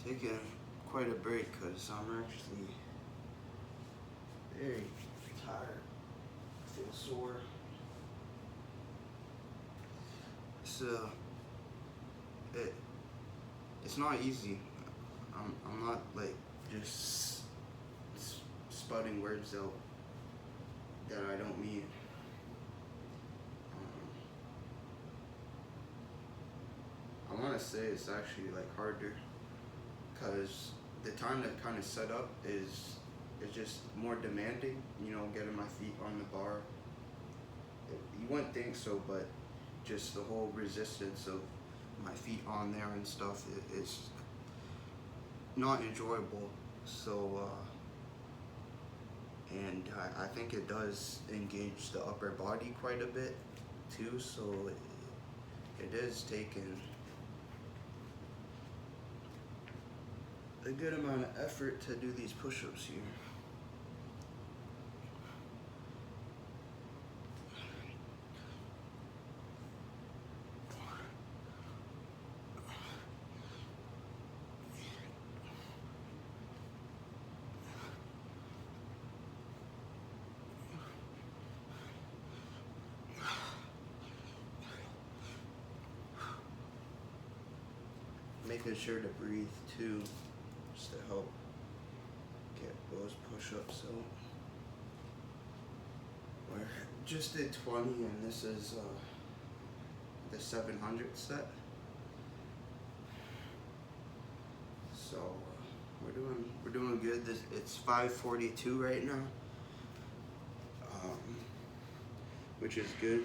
Taking quite a break because I'm actually very tired. I feel sore. So it's not easy. I'm not like just spouting words out that I don't mean. I want to say it's actually like harder because the time that kind of set up is just more demanding, you know, getting my feet on the bar. You wouldn't think so, but just the whole resistance of my feet on there and stuff is not enjoyable. So and I think it does engage the upper body quite a bit too, so it is taking a good amount of effort to do these push-ups here. Making sure to breathe too, just to help get those push-ups out. We just did 20, and this is the 700 set. So we're doing good. It's 5:42 right now, which is good.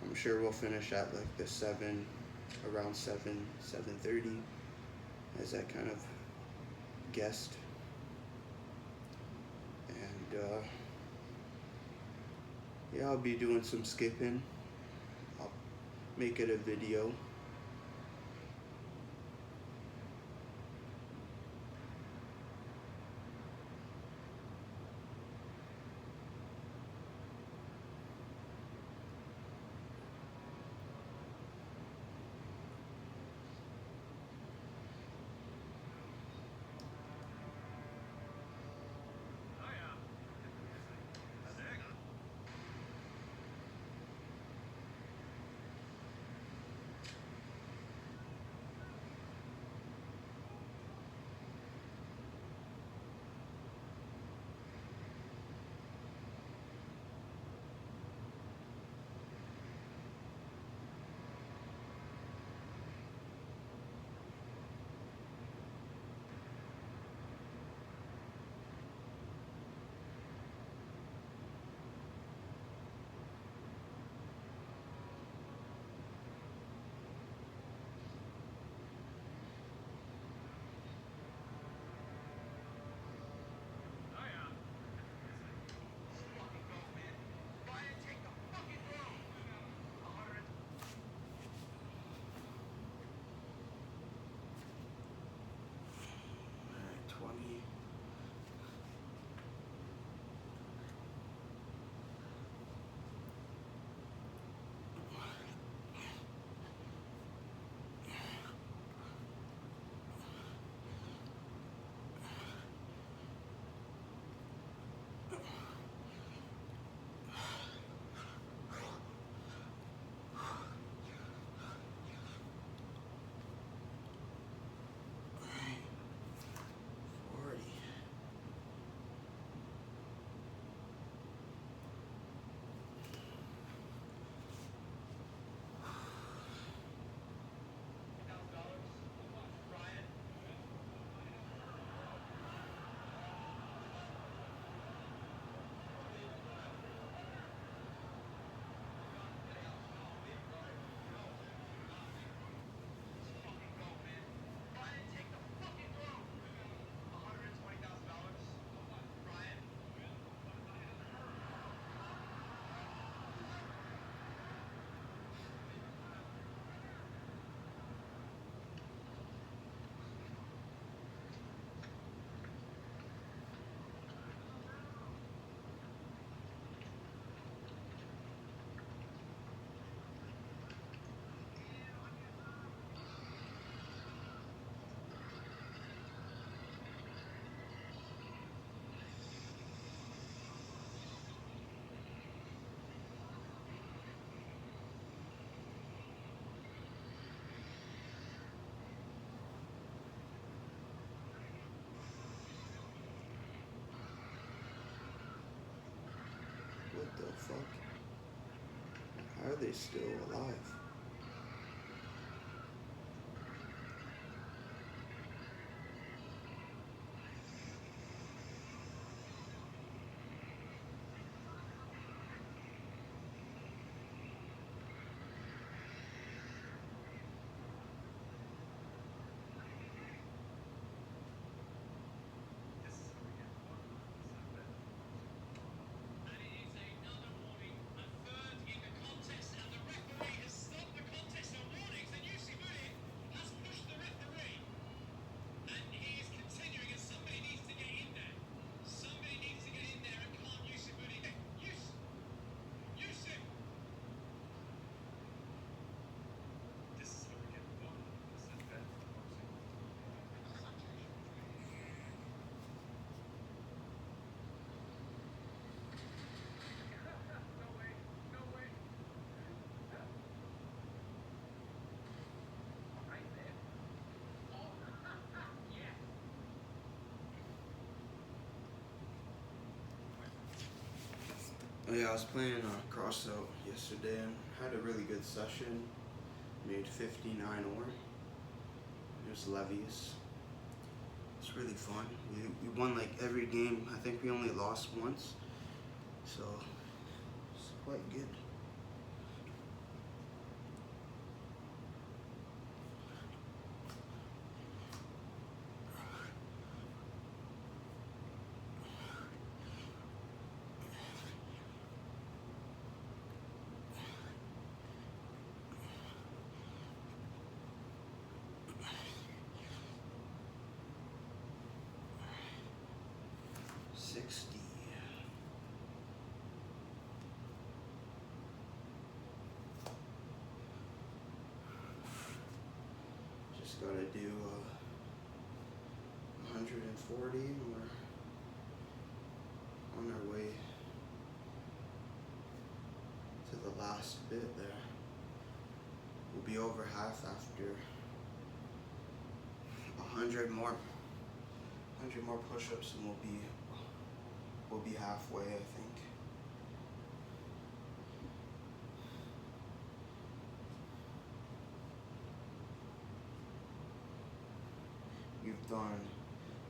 I'm sure we'll finish at like the around 7:30, as I kind of guessed. And yeah, I'll be doing some skipping. I'll make it a video. Alright, 20. What the fuck? How are they still alive? And it is another warning, a third in the contest, and the referee has stopped. Oh yeah, I was playing cross out yesterday and had a really good session. Made 59 ore. There's levies. It's really fun. We won like every game. I think we only lost once. So it's quite good. Just gotta do 140 and we're on our way to the last bit there. We'll be over half after 100 more push-ups and we'll be halfway, I think. We've done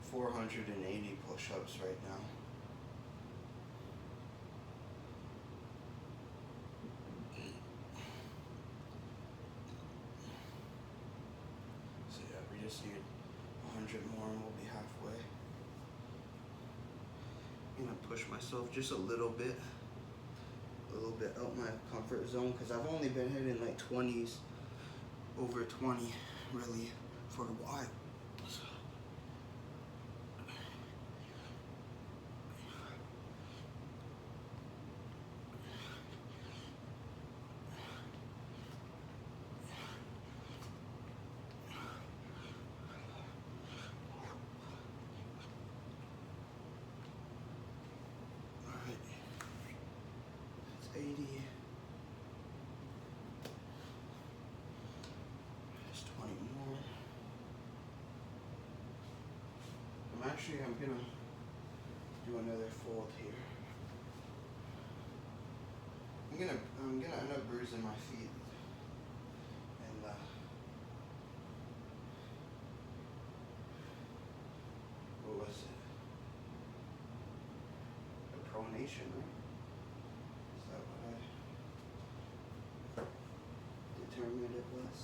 480 push-ups right now. So yeah, we just need 100 more and we'll be halfway. I'm gonna push myself just a little bit out my comfort zone because I've only been hitting like 20s, over 20 really for a while. Alright, it's 80. Just 20 more. I'm gonna do another fold here. I'm gonna end up bruising my feet. And what was it? A pronation, right? Is that what I determined it was?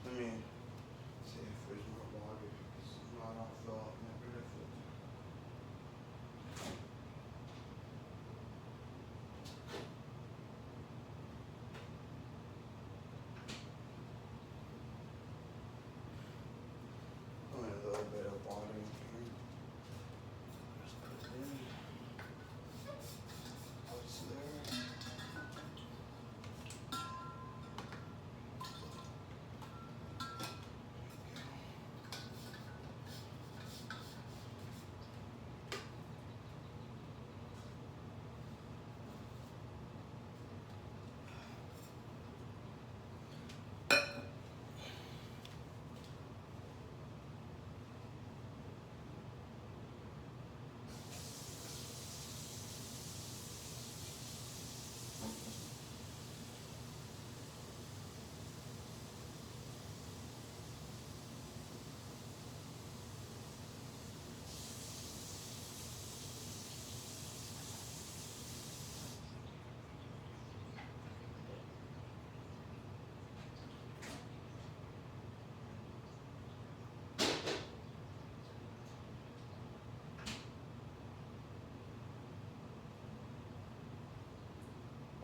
Let me see if there's more water. It's not off the never if it. Only a little bit of water in here. Just put it in. What's there?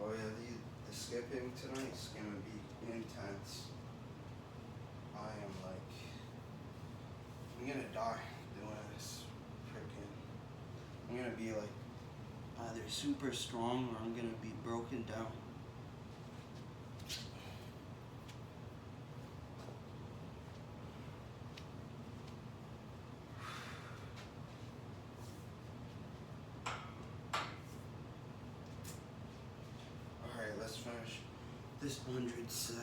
Oh yeah, the skipping tonight's gonna be intense. I am like, I'm gonna die doing this freaking. I'm gonna be like either super strong or I'm gonna be broken down. Alright, let's finish this 100 set.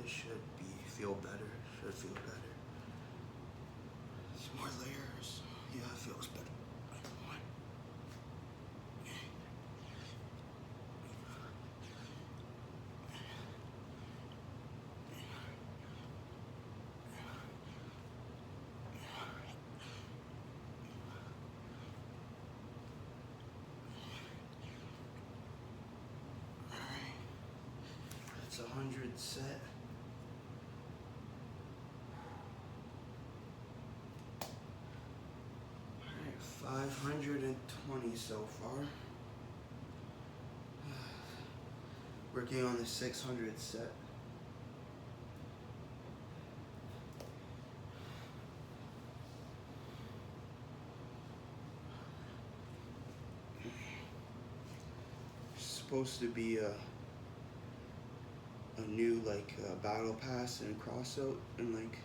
This should feel better. Should feel better. Some more layers. Yeah, it feels better. That's 100 set. Alright, 520 so far. Working on the 600 set. Supposed to be a new battle pass and cross out in like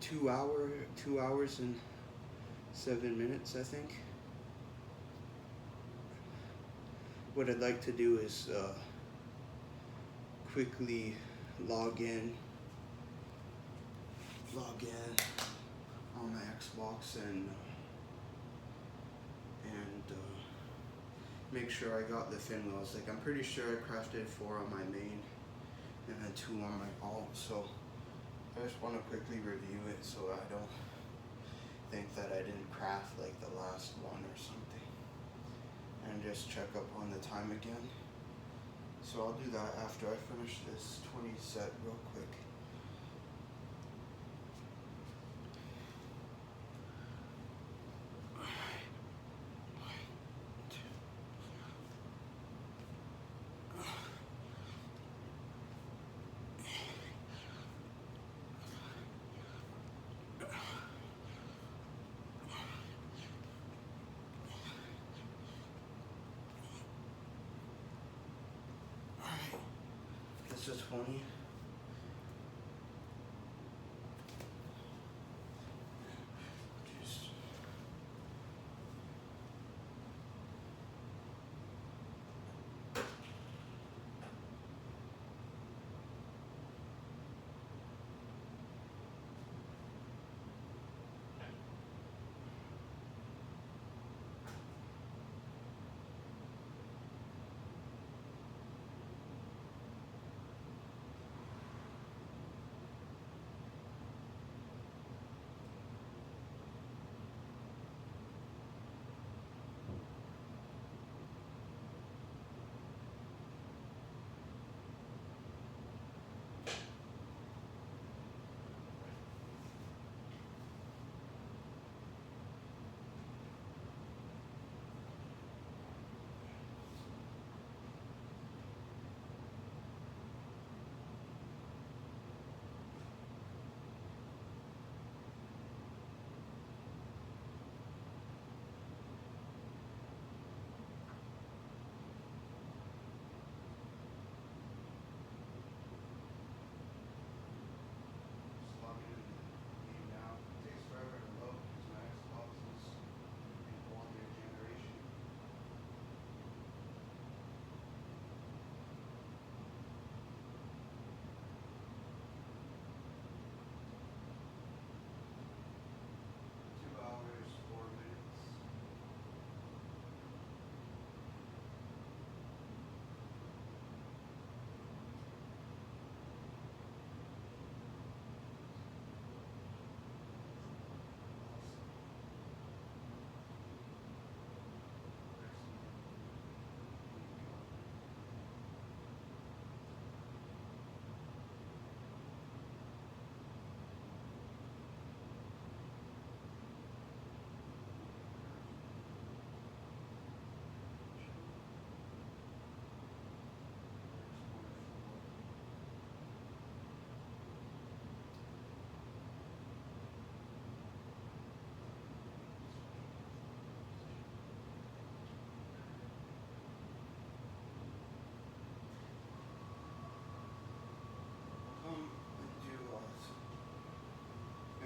2 hours and 7 minutes, I think. What I'd like to do is quickly log in on my Xbox and make sure I got the fin wheels. Like, I'm pretty sure I crafted 4 on my main and then 2 on my alt, so I just want to quickly review it so I don't think that I didn't craft like the last one or something, and just check up on the time again. So I'll do that after I finish this 20 set real quick. This is 20.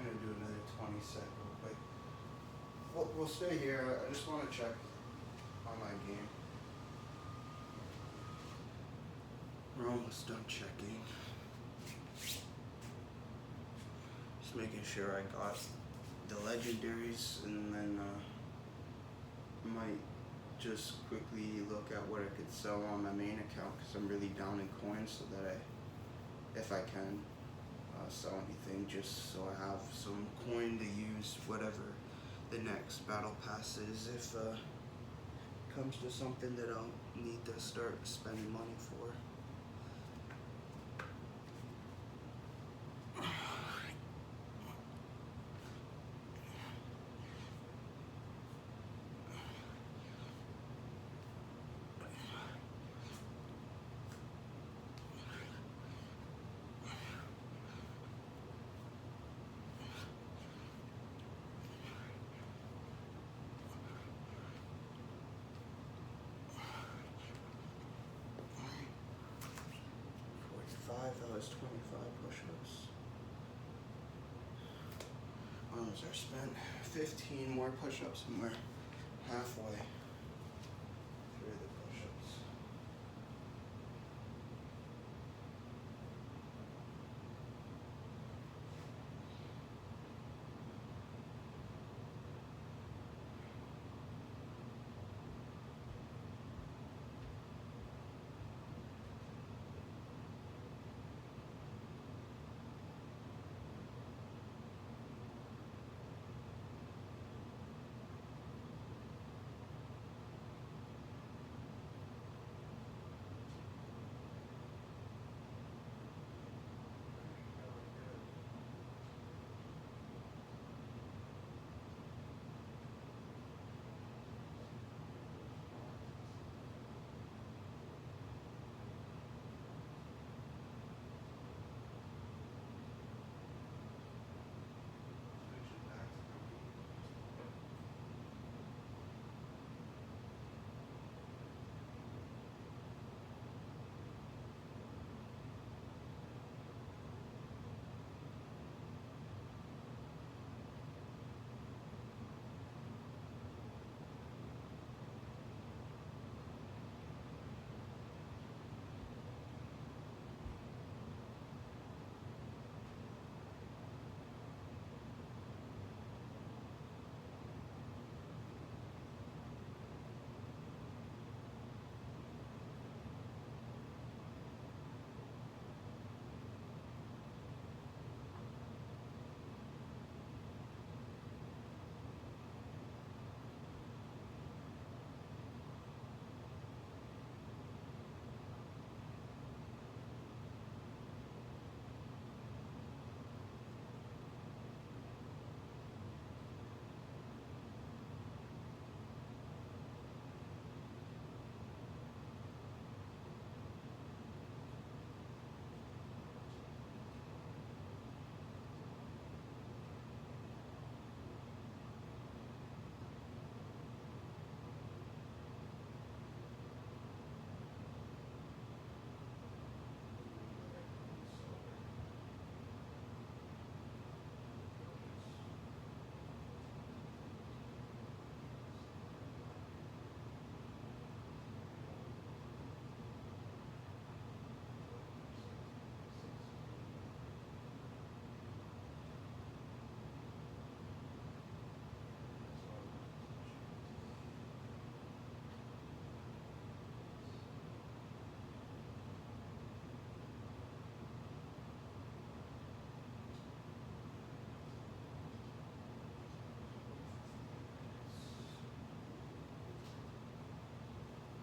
Just do another 20 set real quick. We'll stay here. I just want to check on my game. We're almost done checking. Just making sure I got the legendaries, and then might just quickly look at what I could sell on my main account because I'm really down in coins, so that if I can, sell anything, just so I have some coin to use whatever the next battle pass is, if comes to something that I'll need to start spending money for. That was 25 push-ups. Those are spent. 15 more push-ups and we're halfway through the push-ups.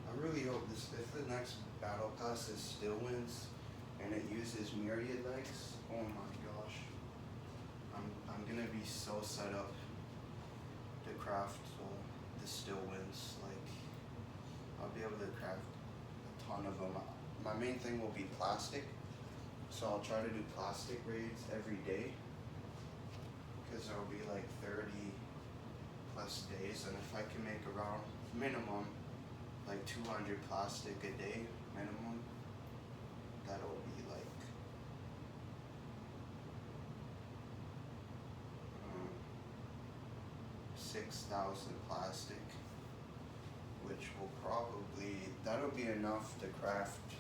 I really hope this, if the next battle pass is still wins and it uses myriad legs, oh my gosh. I'm gonna be so set up to craft the still wins. Like, I'll be able to craft a ton of them. My main thing will be plastic, so I'll try to do plastic raids every day, because there will be like 30 plus days, and if I can make around minimum like 200 plastic a day minimum, that'll be like 6,000 plastic, which will probably, that'll be enough to craft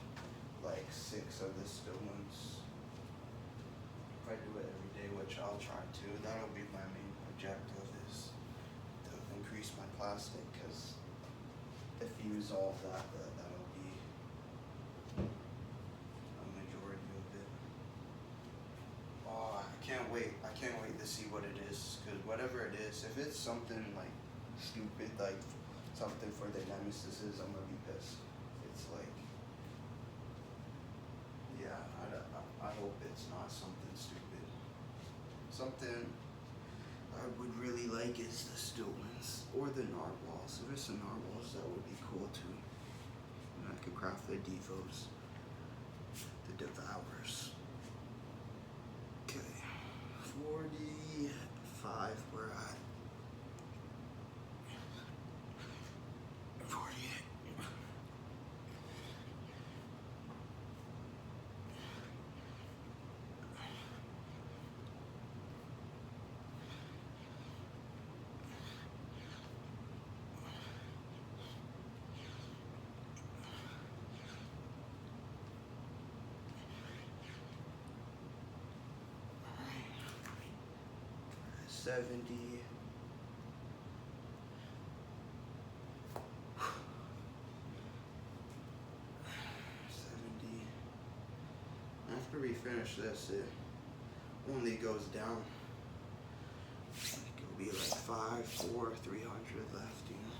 like 6 of the still ones if I do it every day, which which I'll try to. That'll be my main objective, is to increase my plastic, because if you use all of that'll be a majority of it. Oh, I can't wait. I can't wait to see what it is, because whatever it is, if it's something like stupid, like something for the nemesis, I'm gonna be pissed. It's like, yeah, I hope it's not something stupid. Something I would really like is the Stillmans or the Narwhals. If it's the Narwhals, that would be cool too. And I could craft the Devos, the Devours. Okay, 45 we're at. 48. Alright. 70. After we finish this, it only goes down. It'll be like 5, 4, 300 left, you know.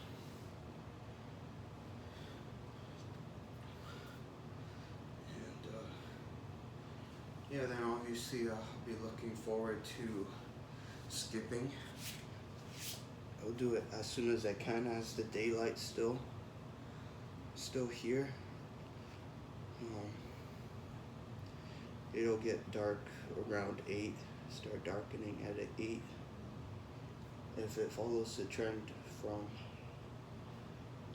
And yeah, then obviously I'll be looking forward to skipping. I'll do it as soon as I can, as the daylight's still here. It'll get dark around 8, start darkening at 8. If it follows the trend from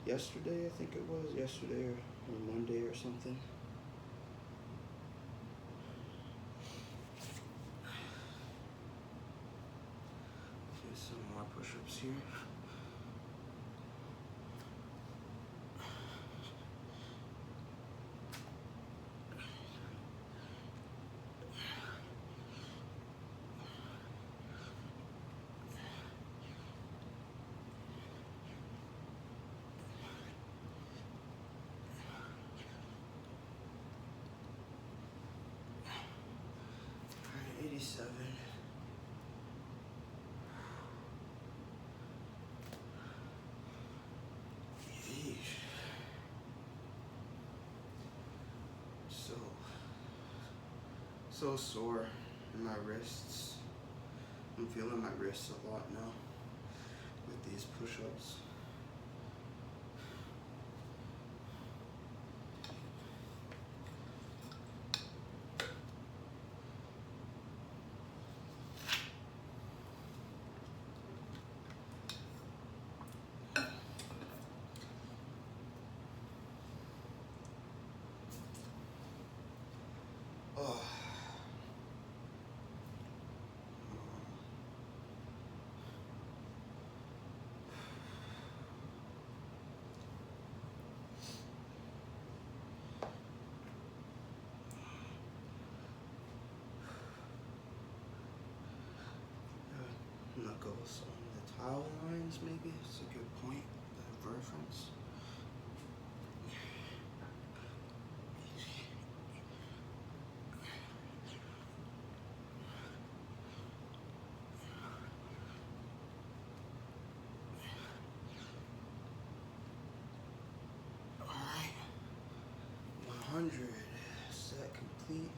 yesterday, I think it was, yesterday or Monday or something. Do some more push-ups here. Alright, 87. So sore in my wrists. I'm feeling my wrists a lot now with these push-ups. Oh. Knuckles on the tile lines, maybe. It's a good point of reference. Alright. 100. Set complete.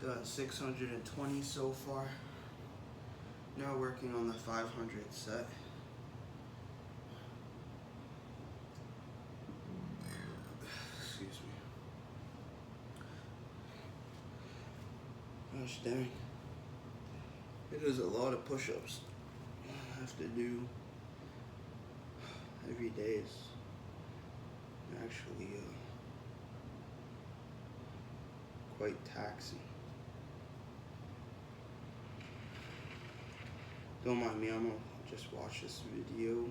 Done 620 so far. Now working on the 500 set. Excuse me. Gosh dang. It is a lot of push-ups I have to do every day. Is actually quite taxing. Don't mind me, I'm gonna just watch this video.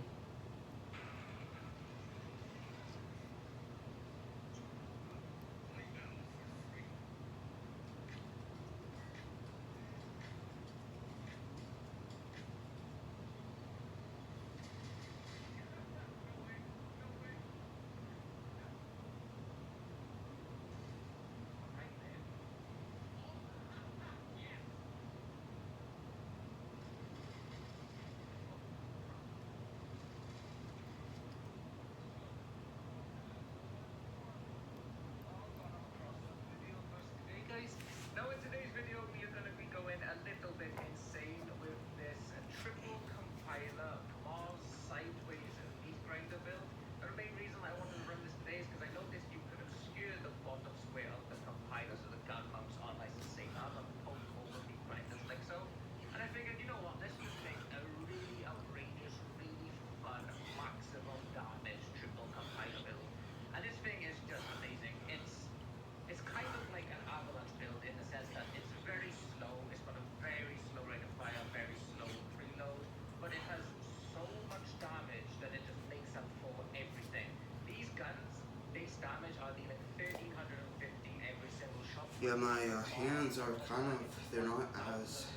Yeah, my hands are kind of, they're not as,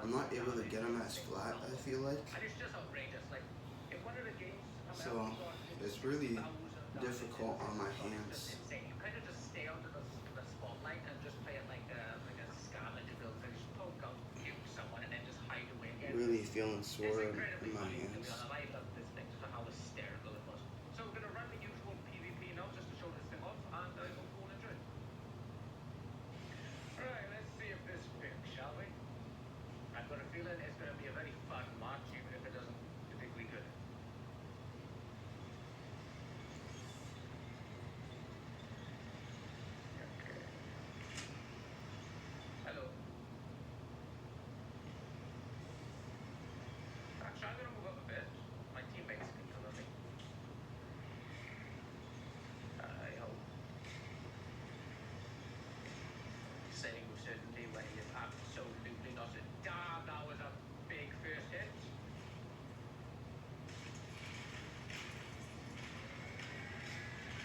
I'm not able to get them as flat, I feel like. And it's just outrageous. Like, if one of the games come out, So you got it's really $50,000 difficult on my it's just hands. insane. You kind of just stay under the spotlight and just play it like a scavenger build. Just poke out, puke someone, and then just hide away again. Really feeling It's sore incredibly in my funny, to be hands. honest. I love this thing, just how hysterical it was. So we're going to run the usual PvP now, just to show this thing off, and I hope you all enjoy it. Alright, let's see if this fits, shall we? I've got a feeling it's going to be a very fun match, even if it doesn't particularly good. Okay. Hello. Actually, I'm going to move up a bit. My teammates can cover me. I hope. Saying with certainty when he is absolutely not a damn. That was a big first hit.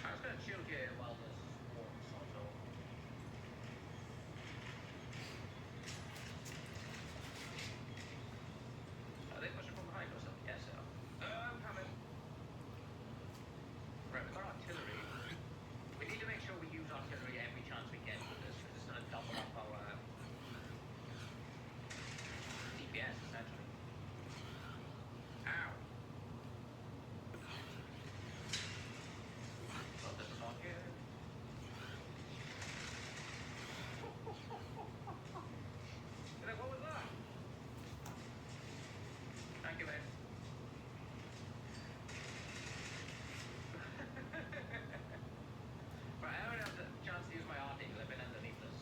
I'm just going to chill here while this warms also. Are they pushing from behind or something? Yes, they are. I'm coming. Right, we've got artillery. We need to make sure we use artillery every chance we get with this, because it's going to double up our DPS, essentially. Ow. Well, this is not good. You're like, what was that? Thank you, mate. Right, I don't have the chance to use my arty because I've been underneath this.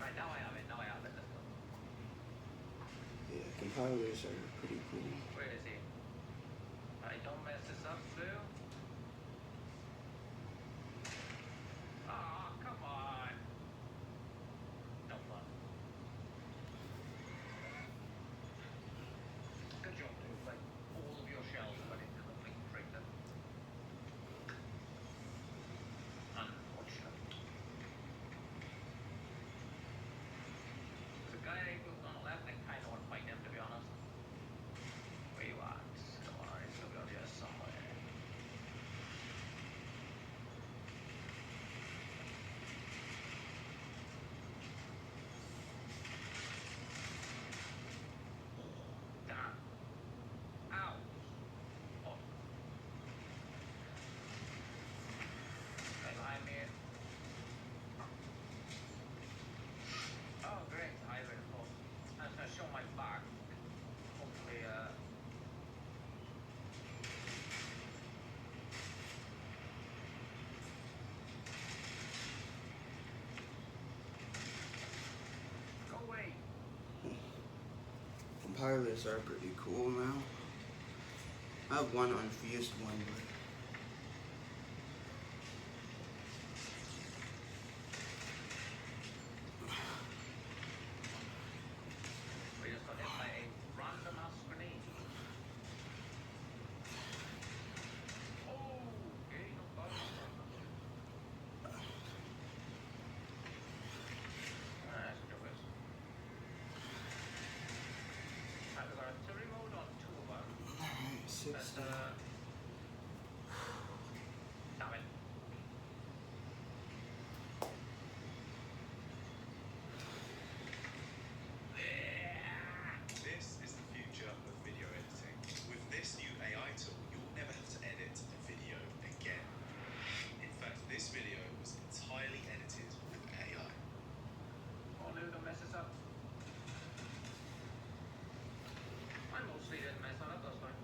Right, now I have it. Let's go. Yeah, compilers are pretty cool. Where is he? Alright, don't mess this up, Sue. Ah, come on. No fun. Good job, dude. Like, all of your shells went into the blinking traitor. Unfortunate. There's a guy on the left, I kind of want to fight him, to be honest. Where you at? Come on, he's gonna be over here somewhere. Damn. Ow. Oh. Right behind me. Oh, great. I read a post. I'm just gonna show my back. Hopefully, go away. Compilers are pretty cool now. I have one unfused one, but We just got hit by a random ass grenade. Oh, okay, no problem. Alright, let's do it. Right, we've got artillery mode on 2 of them. alright, 60. Let's, damn it. This is the future of video editing. With this new AI tool, you'll never have to edit a video again. In fact, this video was entirely edited with AI. Oh, Lou, don't mess this up. I mostly didn't mess that up, that's fine.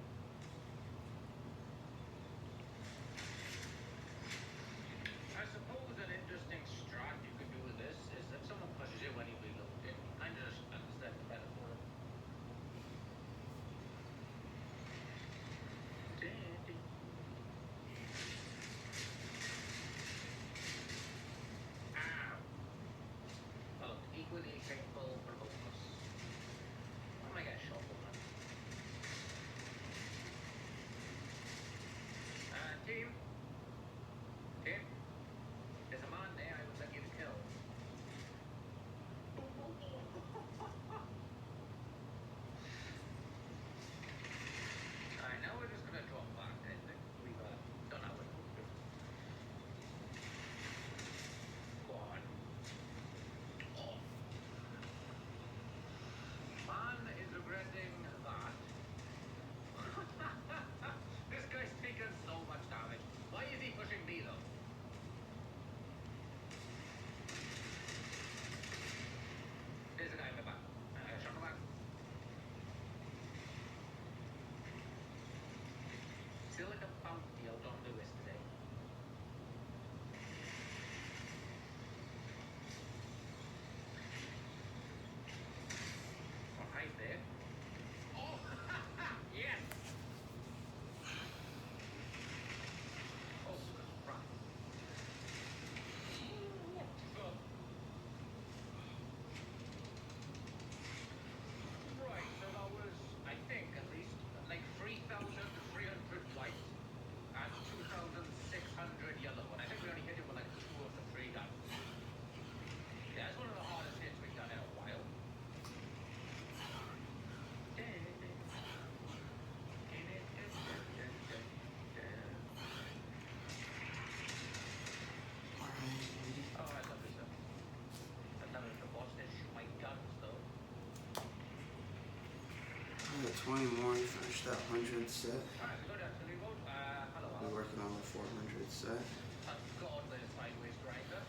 20 more, finish that 100 set. Alright, we go down to the remote. Hello, We're Al. working on the 400 set. Thank God with a sideways grinder.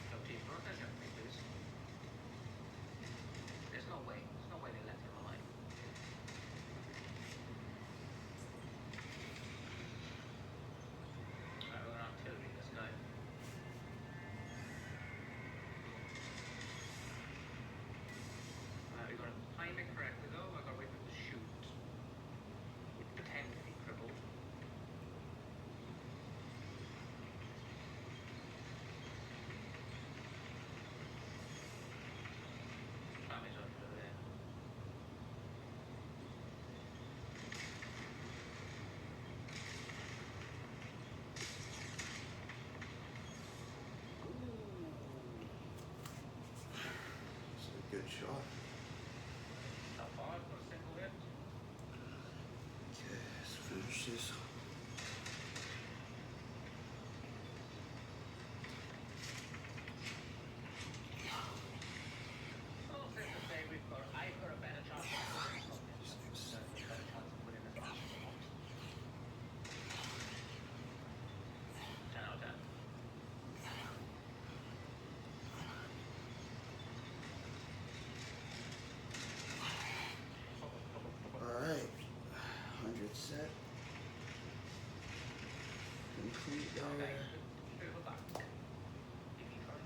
No team brothers, young please. There's no way. There's no way they left him alive. Alright, we're on artillery this time. We gotta time it correctly though. I gotta wait for him to shoot. With pretend to be crippled. Tommy's under there. It's a good shot. Not far for a single hit. Okay, let's finish this. Well, safe to say I've got a better chance of winning from this. A better chance of winning this match. 10 out of 10. Alright, 100 set. Complete Okay, there. straight back. If you try.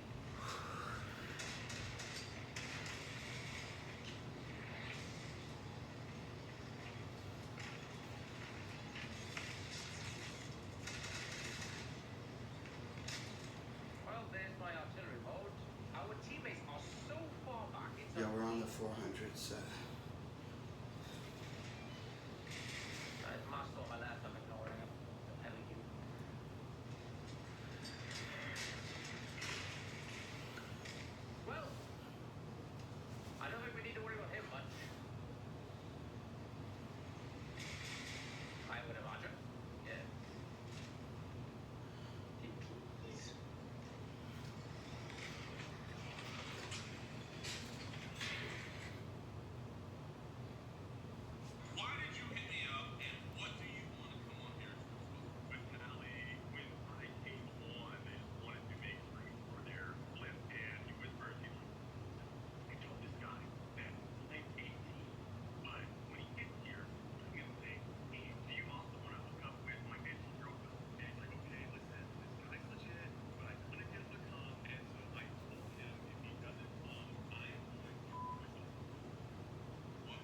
Well, there's my artillery mode. Our teammates are so far back. It's Yeah, we're on the 400 set. Master on my left, I'm ignoring him. Heavy you. Well, I don't think we need to worry about him much. I would imagine. Yeah. Please. Why did you hit me up and what do you want to come on here to discuss? Finale, when I came on, they just wanted to make room for their flip and you whispered, you know, I told this guy that I'm 18, but when he gets here, I'm going to say, hey, do you also want to hook up with my fancy girlfriend? And he's like, okay, listen, this guy's legit, but I kind of get him to come, and so I told him if he doesn't come, I am going to myself. What?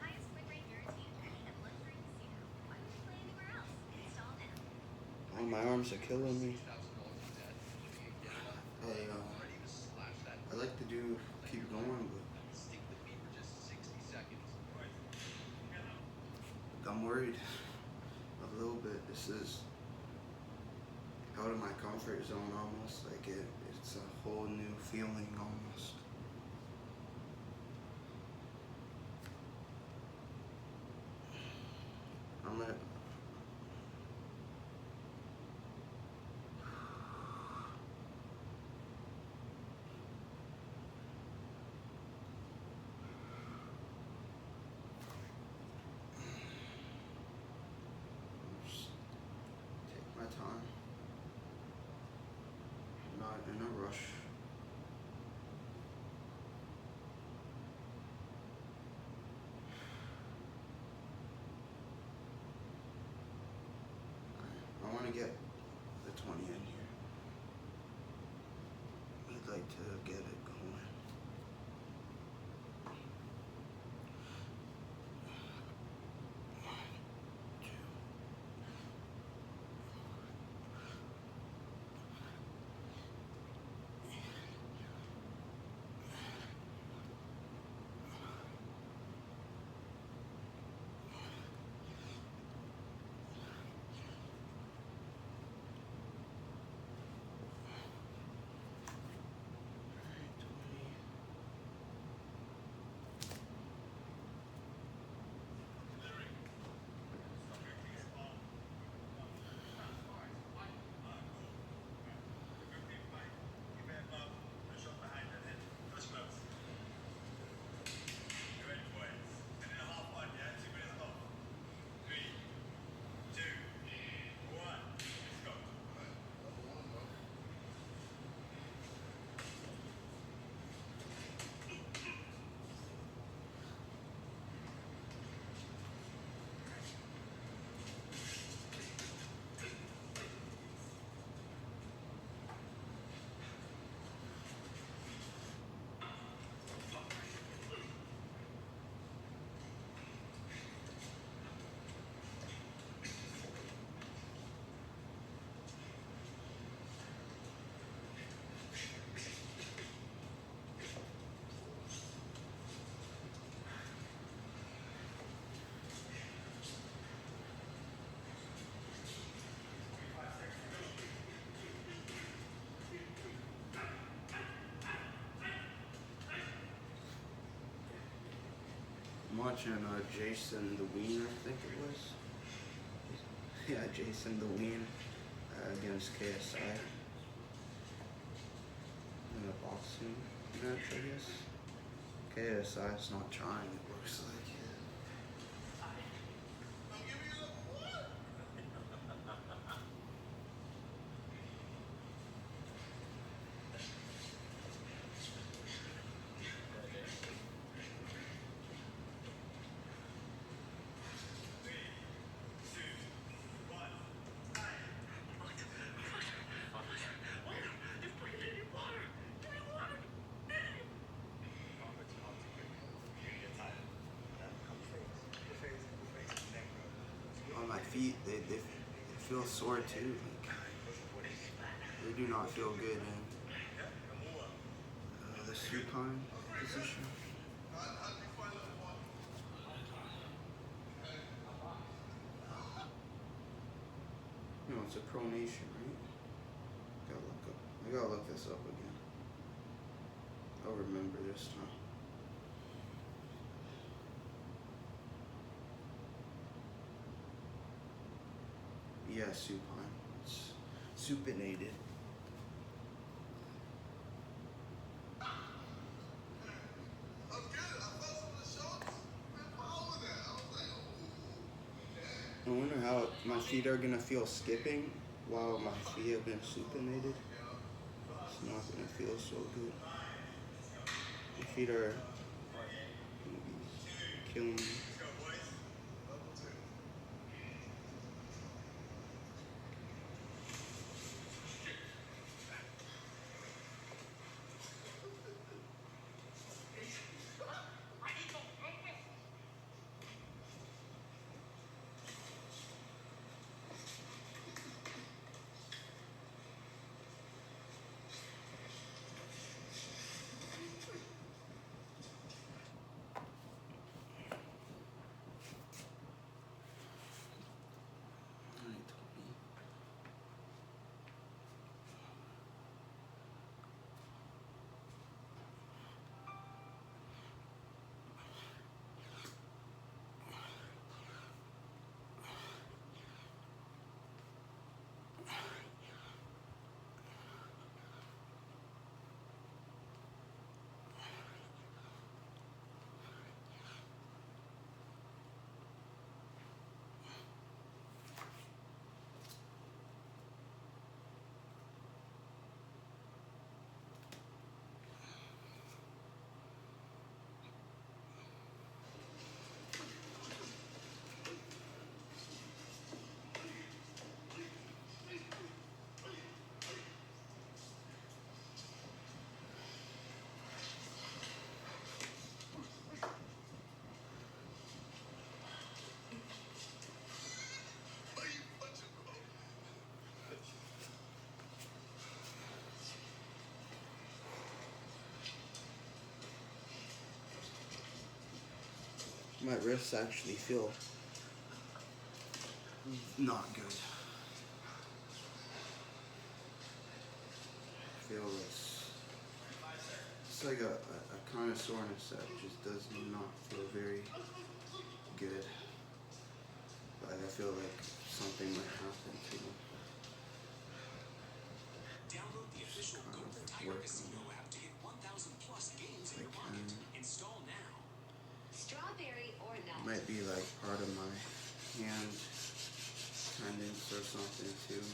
Highest win rate guaranteed only at luxury casino. Why would you play anywhere else? Install now. Oh, my arms are killing me. I like to keep going, but I'm worried a little bit. This is out of my comfort zone almost. Like it's a whole new feeling almost. I'm gonna. Just take my time. I'm not in a rush. I want to get the 20 in here. We'd like to get it going. watching Jason the Wiener, I think it was. Yeah, Jason the Wiener against KSI in a boxing match, I guess. KSI's not trying, it looks like. On my feet, they feel sore too. Like, they do not feel good in the supine position. No, it's a pronation, right? I gotta look this up again. I'll remember this time. Yeah, supine. It's supinated. I wonder how my feet are gonna feel skipping while my feet have been supinated. It's not gonna feel so good. My feet are gonna be killing me. My wrists actually feel not good. I feel it's like a kind of soreness that just does not feel very good. Like I feel like something might happen to me. Download the official Go the Tiger Casino app to get 1,000 plus games in your pocket. Install now. Strawberry or nut? Might be like part of my hand tendons or something too.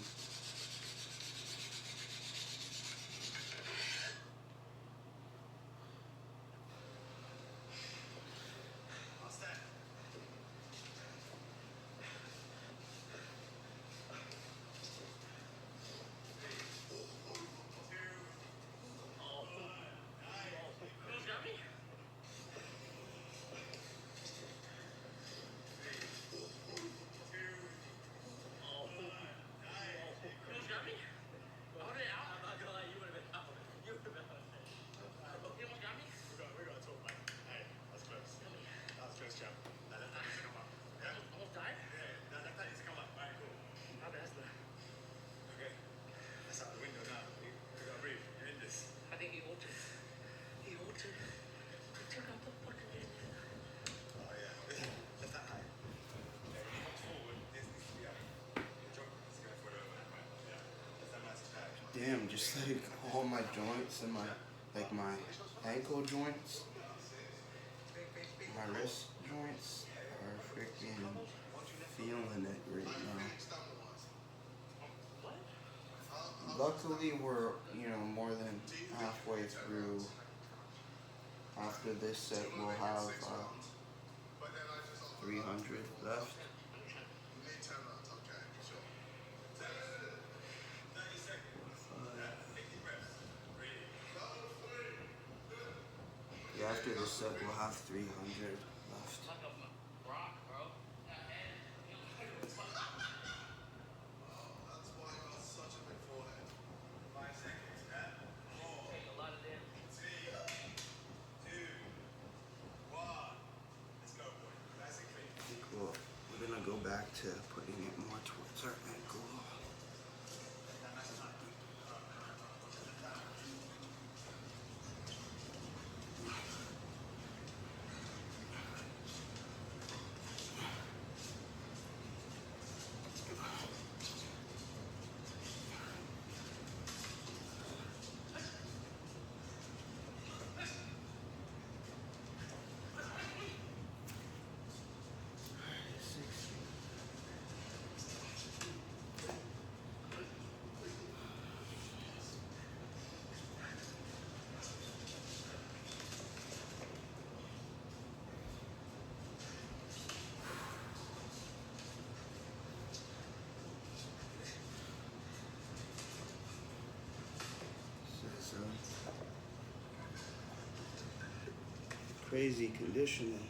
damn, just like all my joints and my ankle joints, my wrist joints are freaking feeling it right now. Luckily, we're more than halfway through. After this set, we'll have 300 left. Yeah, after this set, we'll have 300 left. Cool. We're gonna go back to putting it more towards our ankle. Crazy conditioning.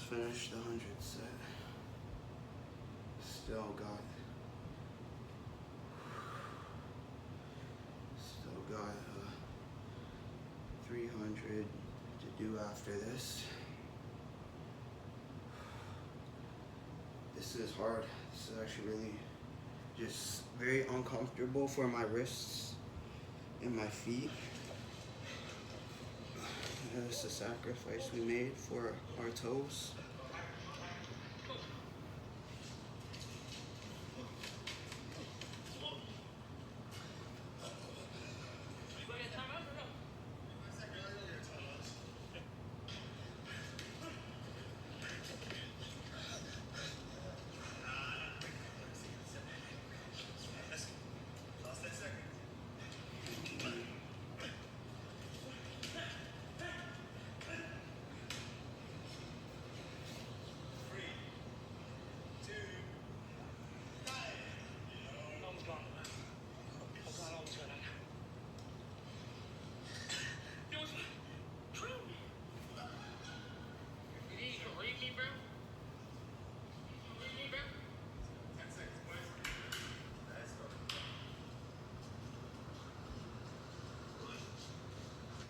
Finished the 100 set. Still got 300 to do after this. This is hard. This is actually really just very uncomfortable for my wrists and my feet. It's a sacrifice we made for our toes.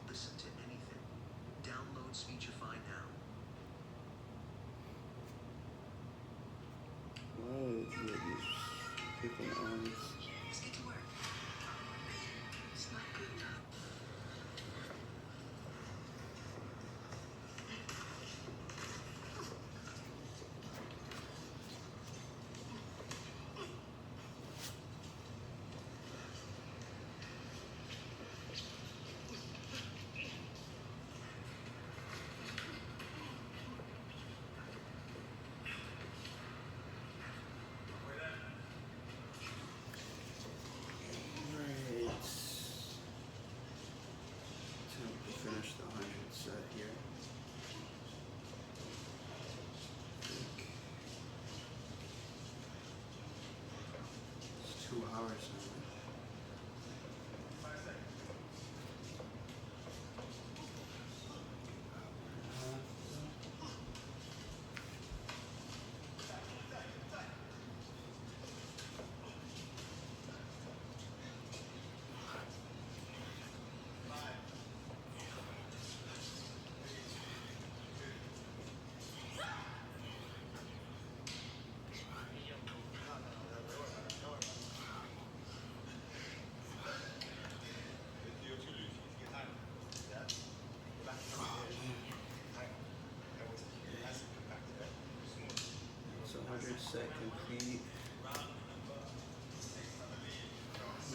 Listen to anything. Download Speechify now. Oh, freaking arms. Let's get to work. It's not good enough. Alright. Time to finish the 100 set here. It's 2 hours now. So 100 set complete.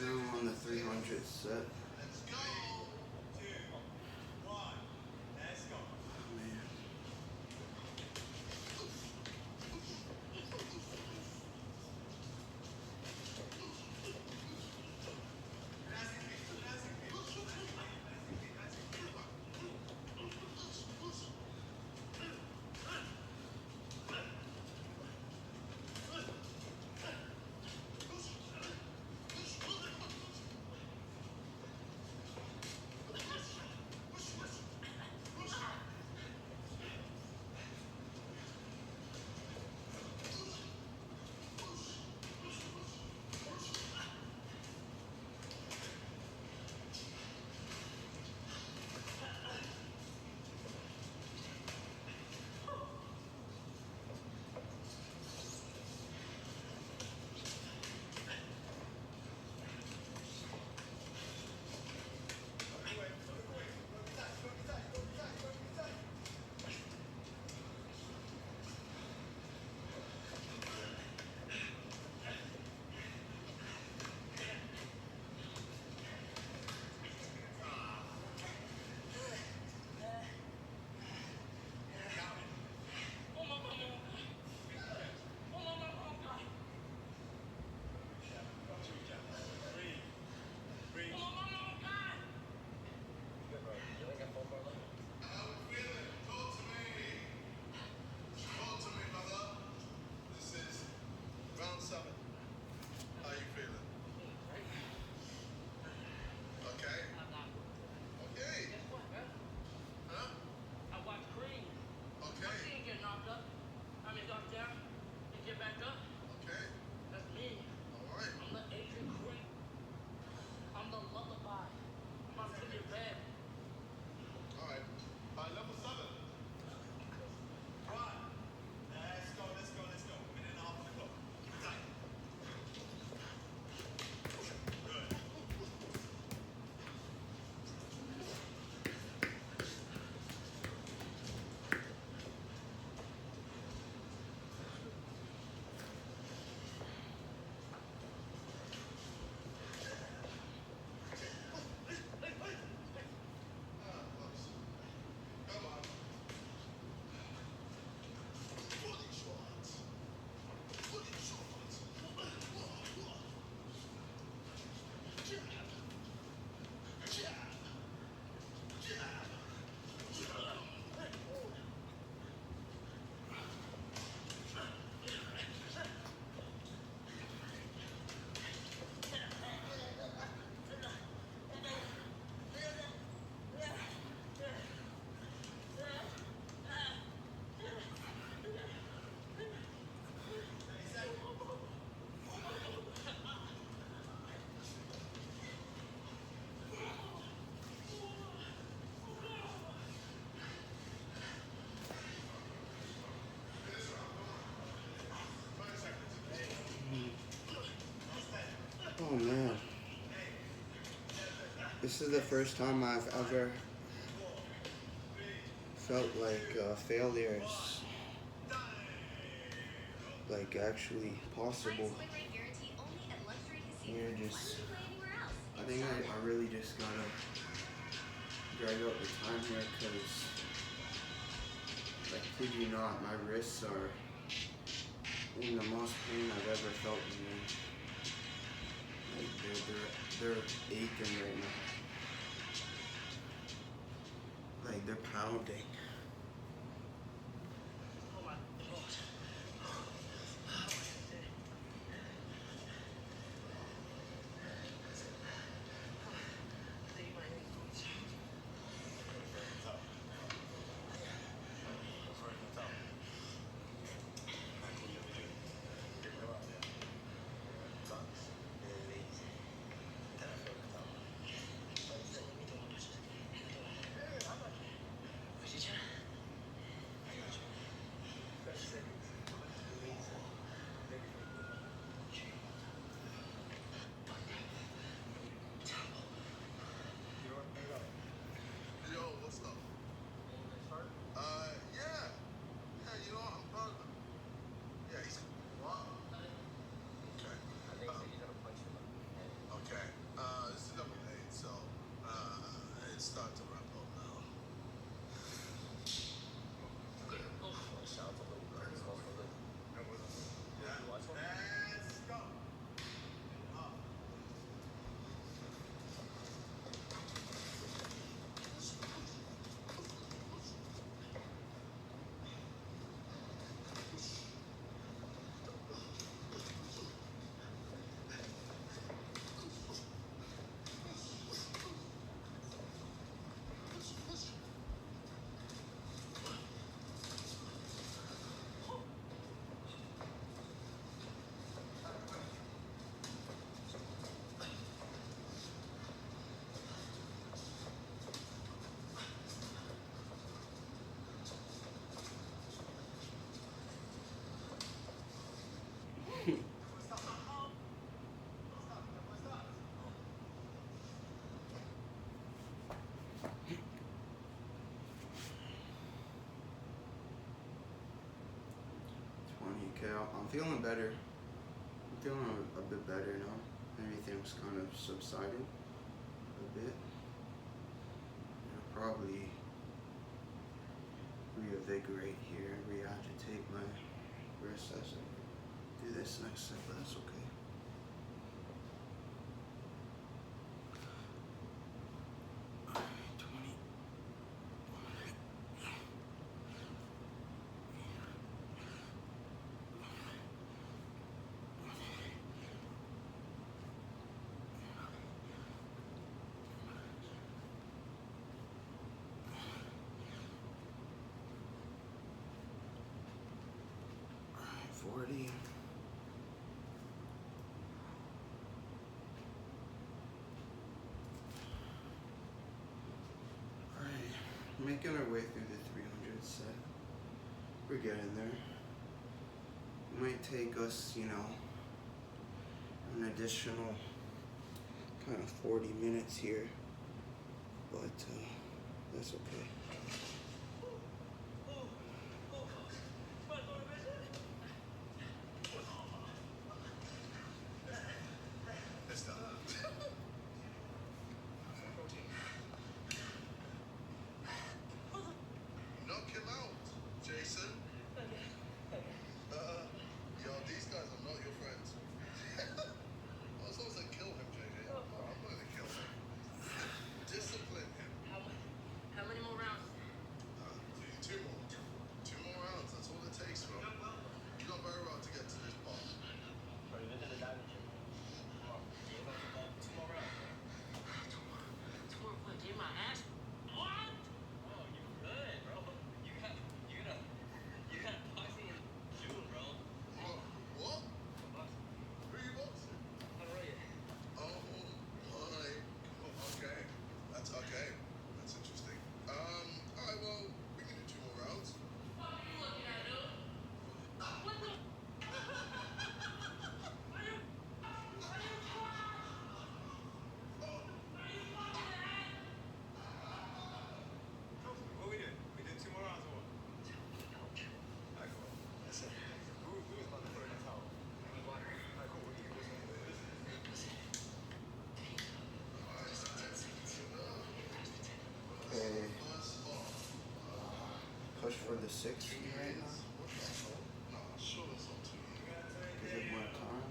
Now on the 300 set. Oh, man. This is the first time I've ever felt like failure is like actually possible. Highest win rate guarantee only at luxury casinos. You're Why just, would you play anywhere else? I think I really just gotta drag out the time here because, like, kid you not, my wrists are in the most pain I've ever felt in them. Like they're aching right now. Like they're pounding. Oh my lord. Yo, what's up? Yeah. Yeah, you know, I'm proud of him. Yeah, he's what? Okay. Okay. This is number 8, so it's time to wrap up now. Let's go. Okay, I'm feeling better. I'm feeling a bit better now. Everything's kind of subsided a bit. I'll probably reinvigorate here and re-agitate my wrist as I do this next set, but that's okay. Alright, 20. Alright, 40. Alright, making our way through the 300 set. We're getting there. It might take us, you know, an additional kind of 40 minutes here, but that's okay. It's done. Knock him out, Jason. Yo, these guys are not your friends. I was supposed to kill him, JJ. I'm not gonna kill him. Discipline him. How many more rounds? for the 60 right now. Is it more time?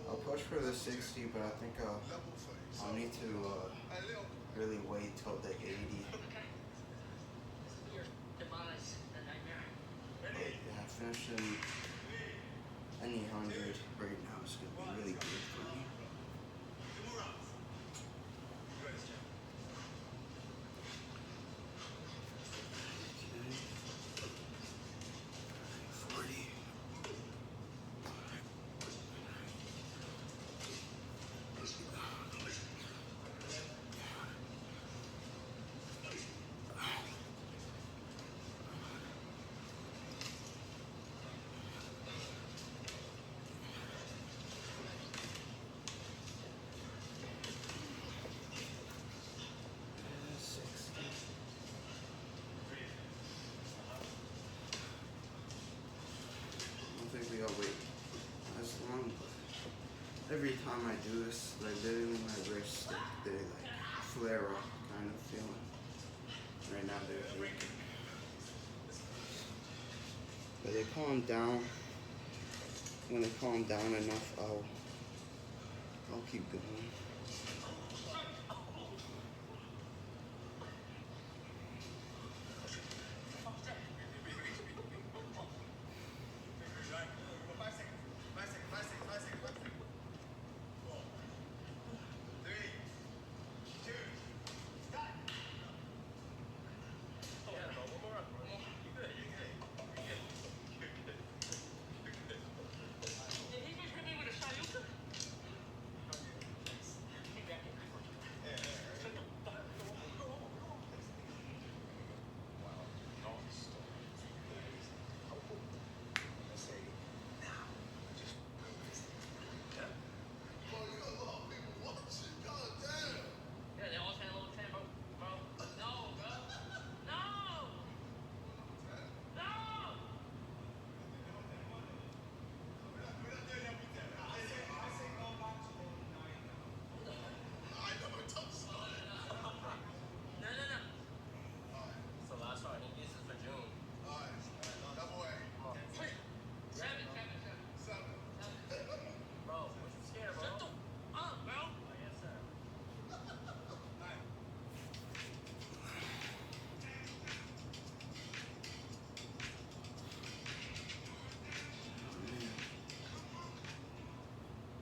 I'll push for the 60, but I think I'll need to really wait till the 80. But yeah, finishing any 100 right now is gonna be really good for me. Okay. 40. I don't think we all wait as long, but every time I do this, like literally my wrists, they like flare up kind of feeling. Right now they're aching. But they calm down. When they calm down enough, I'll keep going.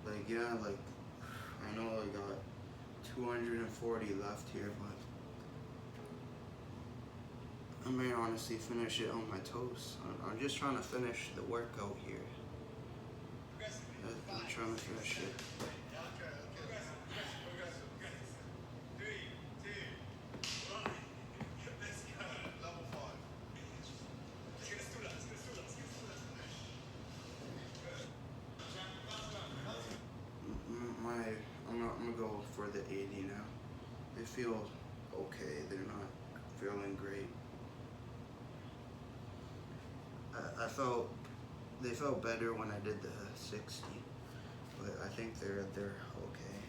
Like yeah, like I know I got 240 left here, but I may honestly finish it on my toes. I'm just trying to finish the workout here. I'm trying to finish it. I'm gonna go for the 80 now. They feel okay. They're not feeling great. I felt they felt better when I did the 60, but I think they're okay.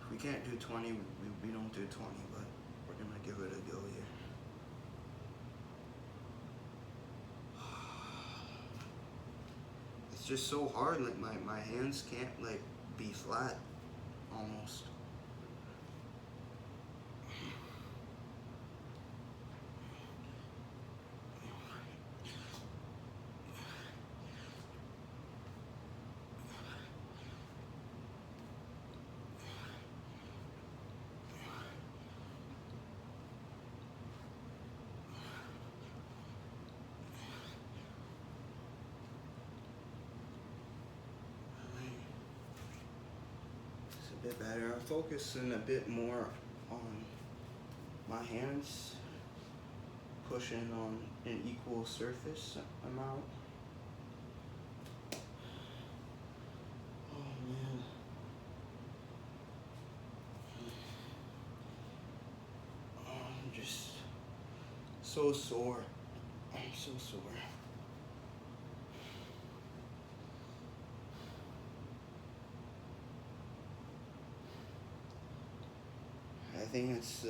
If we can't do 20, we don't do 20, but we're gonna give it a go here. It's just so hard. Like my hands can't like be flat almost. A bit better. I'm focusing a bit more on my hands, pushing on an equal surface amount. Oh man. I'm just so sore. I'm so sore. I think it's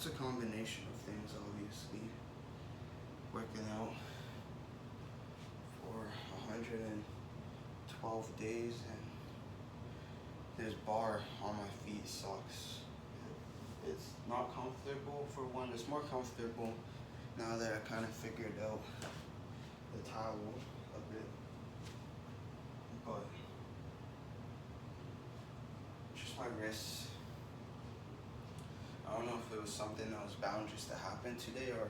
a combination of things, obviously. Working out for 112 days, and this bar on my feet sucks. It's not comfortable for one. It's more comfortable now that I kind of figured out the towel a bit. But just my wrists. I don't know if it was something that was bound just to happen today, or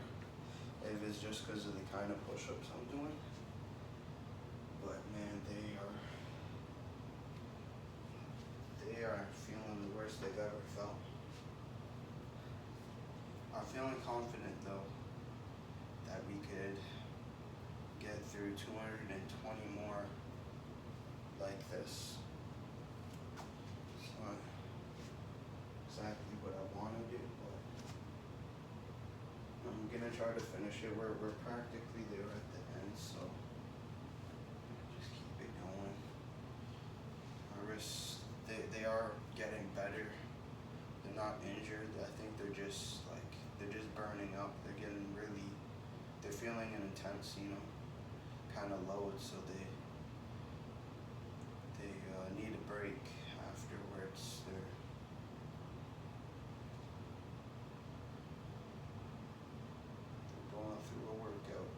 if it's just because of the kind of push-ups I'm doing. But man, they are feeling the worst they've ever felt. I'm feeling confident though that we could get through 220 more like this. It's not exactly what I want to do, but I'm gonna try to finish it. We're practically there at the end, so just keep it going. My wrists, they are getting better. They're not injured. I think they're just burning up. They're feeling an intense, kind of load, so they need a break afterwards. They're going through a workout.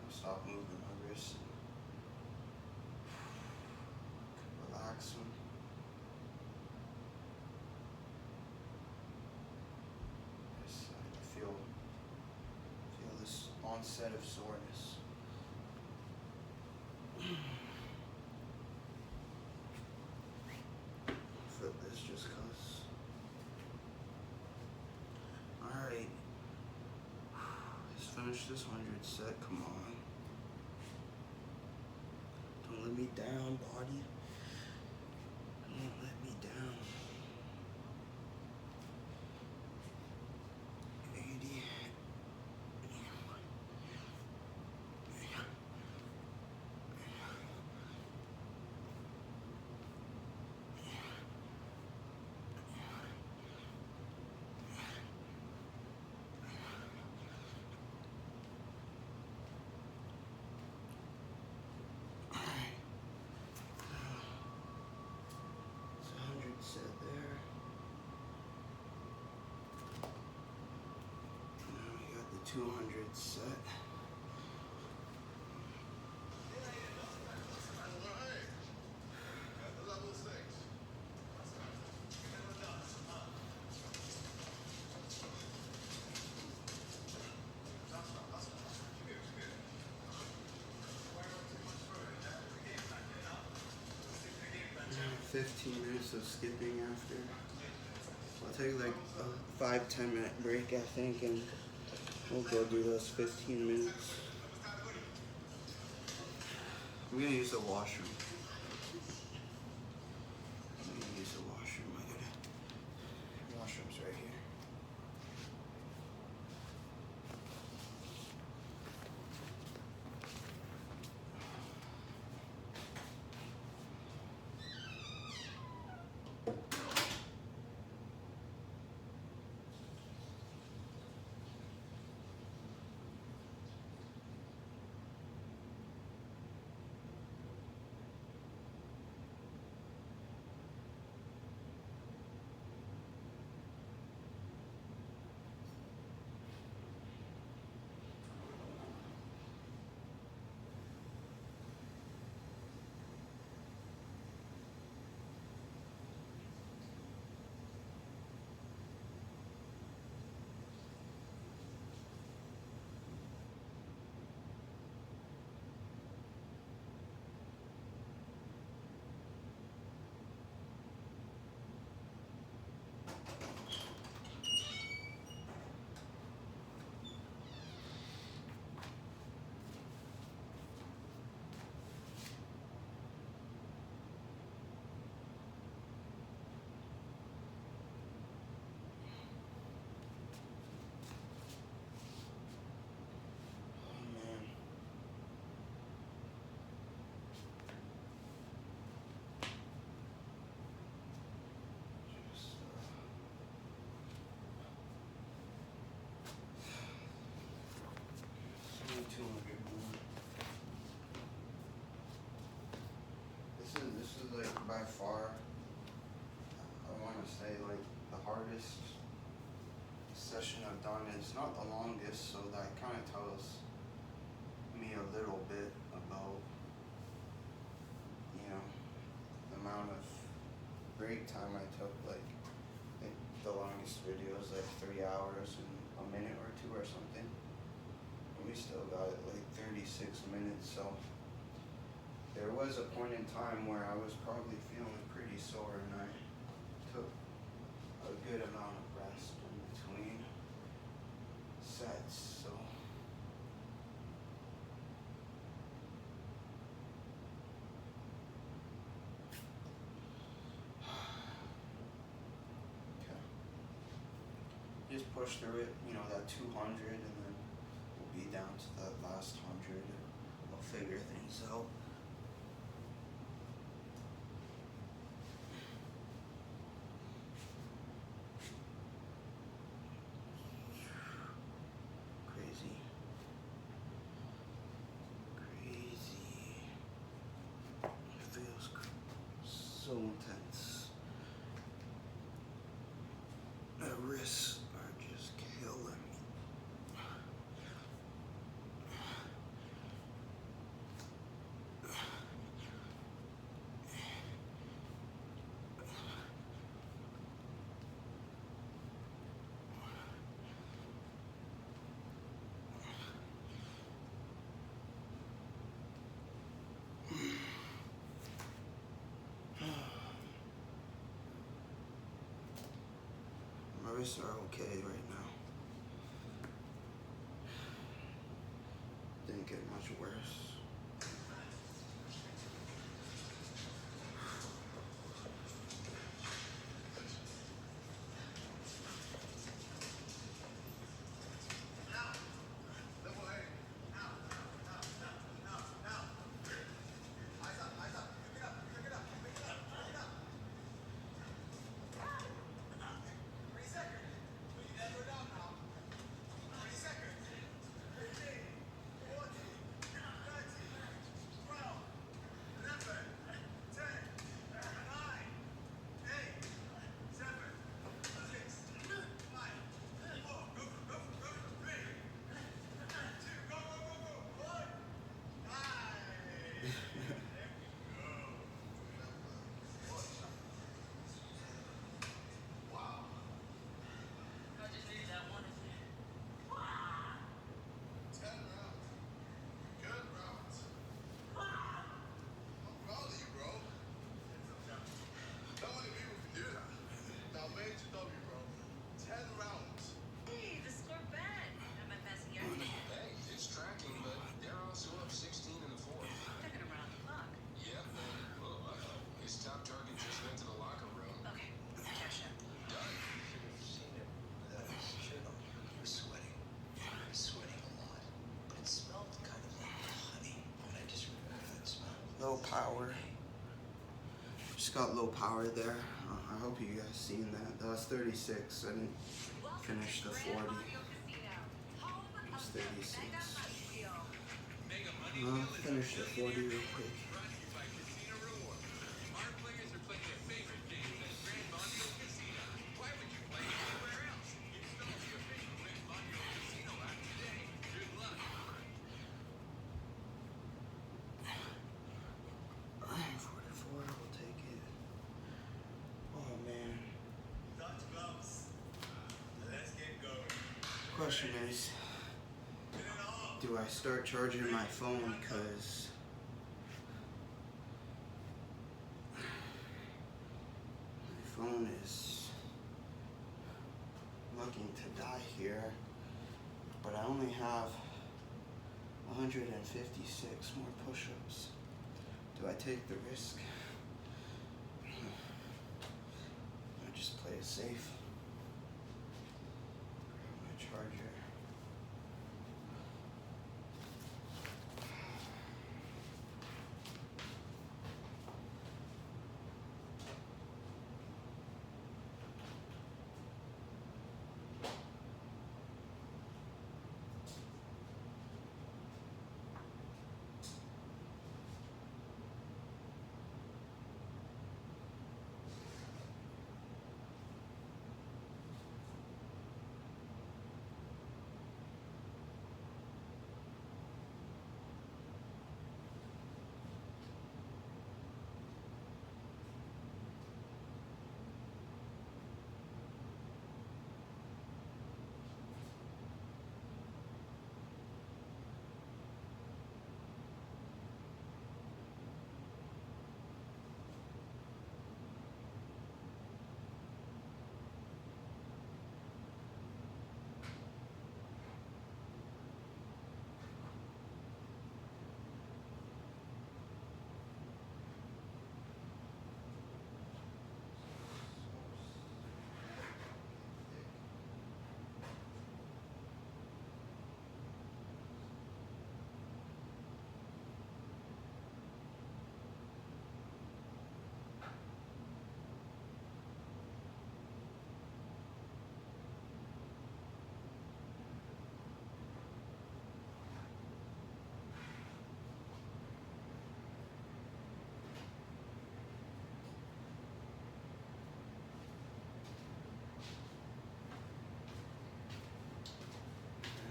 I'll stop moving my wrists and relax them. I feel this onset of soreness. Flip this just cause. Alright. Let's finish this 100 set. Come on. Don't let me down, body. Don't let me down. 80. Set there. Now we got the 200 set. Yeah, 15 minutes of skipping after. I'll take like a 5-10 minute break, I think, and we'll go do those 15 minutes. I'm gonna use the washroom. Washroom's right here. by far, I want to say like the hardest session I've done is not the longest, so that kind of tells me a little bit about, you know, the amount of break time I took. Like the longest video is like 3 hours and a minute or two or something. And we still got it like 36 minutes, so there was a point in time where I was probably feeling pretty sore and I took a good amount of rest in between sets, so okay. Just push through it, you know, that 200, and then we'll be down to that last 100 and we'll figure things out. Crazy. It feels so intense. My wrists are just killing me. My wrists are okay right now. Didn't get much worse. Hey, the score bad. Am I passing yesterday? Hey, it's tracking, but they're also up 16 in the fourth. They're gonna run out the clock. Yep, and, his top target just went to the locker room. Okay, cash out. Done. Should have seen him without his shirt on. He was sweating. He was sweating a lot. But it smelled kind of like honey. And I just remember that smell. Low power. Just got low power there. I hope you guys seen that. That was 36. I didn't finish the 40. It's 36. I'll finish the 40 real quick. Question is, do I start charging my phone, because my phone is looking to die here, but I only have 156 more push-ups. Do I take the risk? I just play it safe. Charger.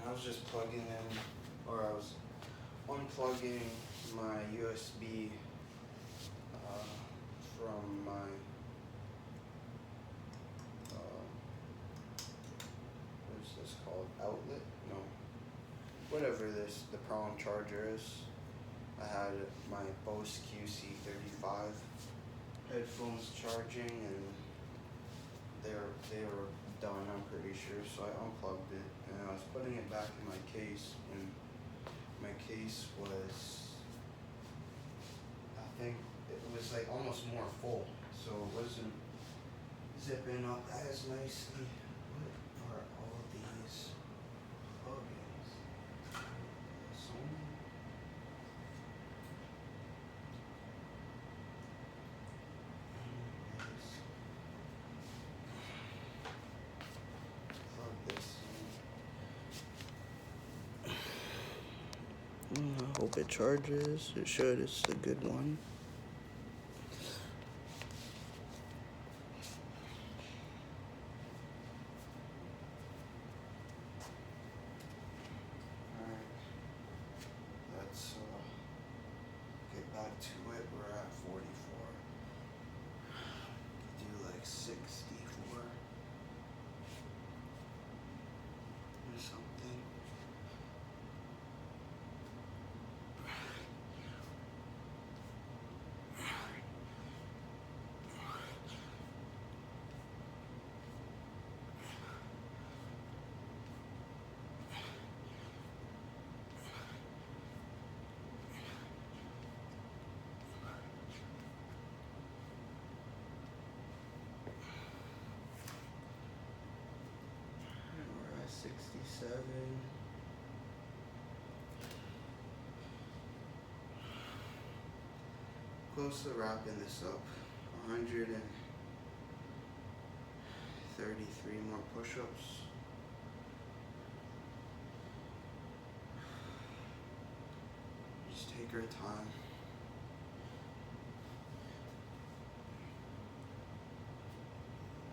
I was just plugging in, or I was unplugging my USB from my what is this called? Outlet? No. Whatever the prong charger is. I had my Bose QC35 headphones charging, and they were done, I'm pretty sure. So I unplugged it, and I was putting it back in my case, and my case was, I think it was like almost more full, so it wasn't zipping up as nicely. What are all these plugins? Sony? Plug this in. I hope it charges. It should. It's a good one. Alright. Let's get back to it. We're at 44. Do like 64 or something. We're at 67. Close to wrapping this up. 133 more push-ups. Just take our time.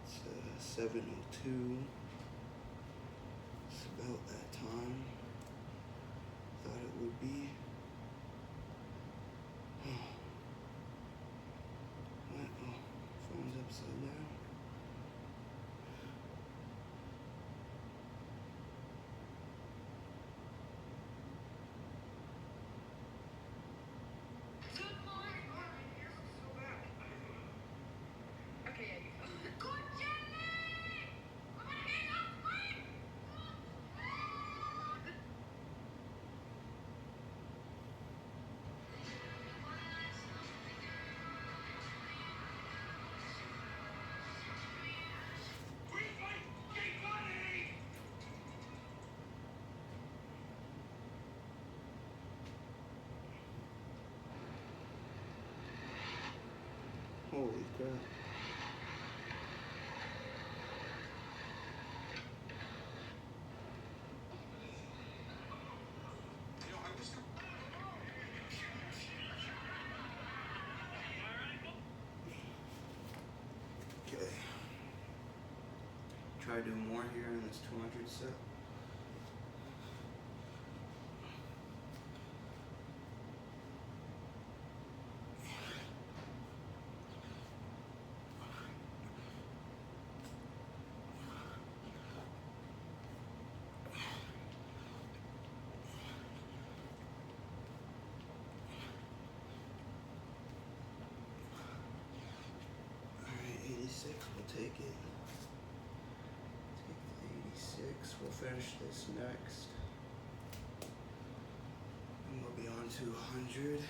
It's 7:02. It's about that time. Thought it would be. What? Oh, phone's upside down. Holy crap. Okay. Try to do more here in this 200 set. Alright, 86, we'll take it. Take the 86, we'll finish this next. And we'll be on to 100.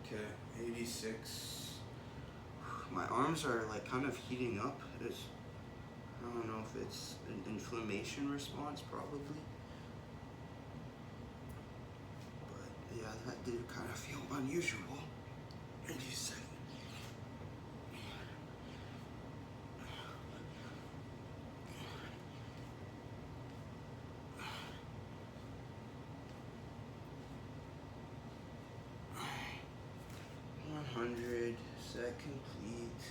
Okay, 86. My arms are like kind of heating up. I don't know if it's an inflammation response, probably. But yeah, that did kind of feel unusual. 87. Set complete.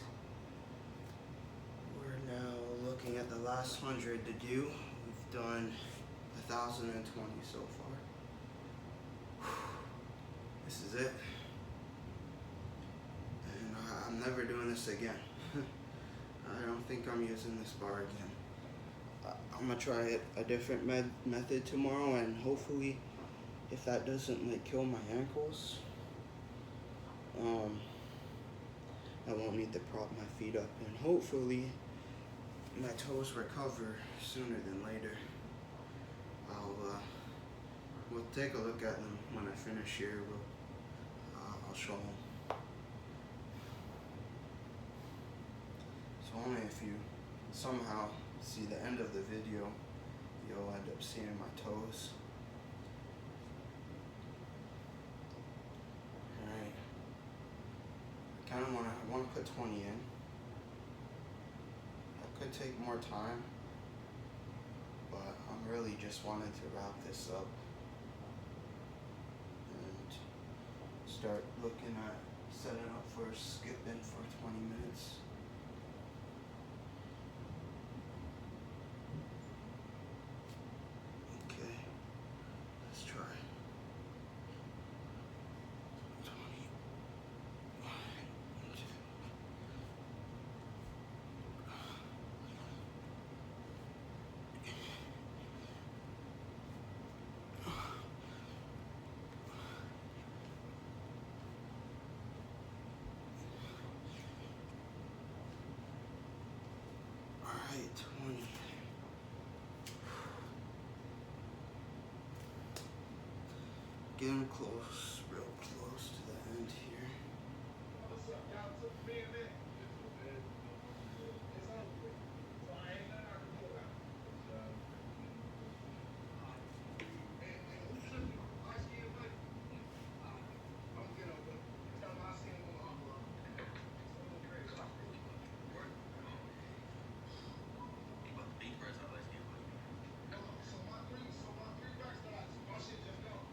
We're now looking at the last 100 to do. We've done 1,020 so far. This is it. And I'm never doing this again. I don't think I'm using this bar again. I'm gonna try a different method tomorrow, and hopefully, if that doesn't like kill my ankles, I won't need to prop my feet up, and hopefully my toes recover sooner than later. We'll take a look at them when I finish here. I'll show them. So only if you somehow see the end of the video, you'll end up seeing my toes. Alright. I want to put 20 in. I could take more time, but I'm really just wanting to wrap this up and start looking at setting up for skipping for 20 minutes. Okay, let's try. 20. Alright, 20. Getting close, real close to the end here. What's up, y'all? Took me a minute. It's hungry. So I ain't nothing I can do about it. And who took you? I see you, buddy. I'm good on good. Tell him I see him on the envelope. Something crazy. Work. But the beach birds are like you. So my three back spots, my shit just gone.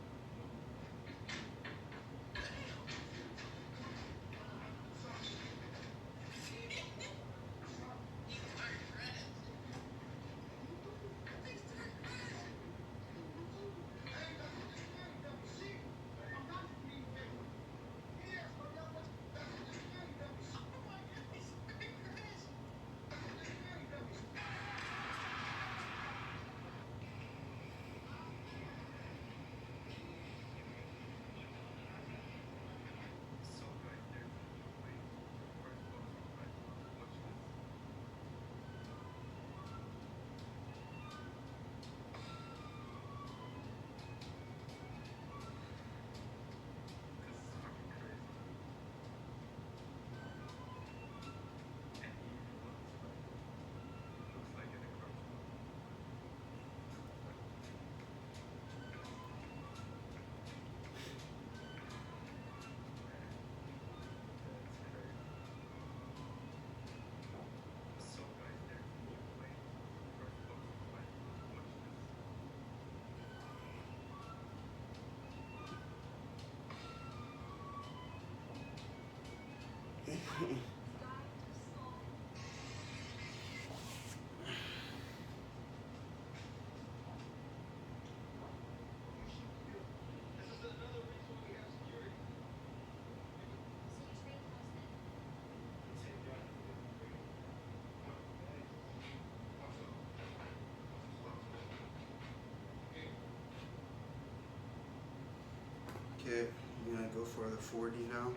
Okay, I'm gonna go for the 40 now.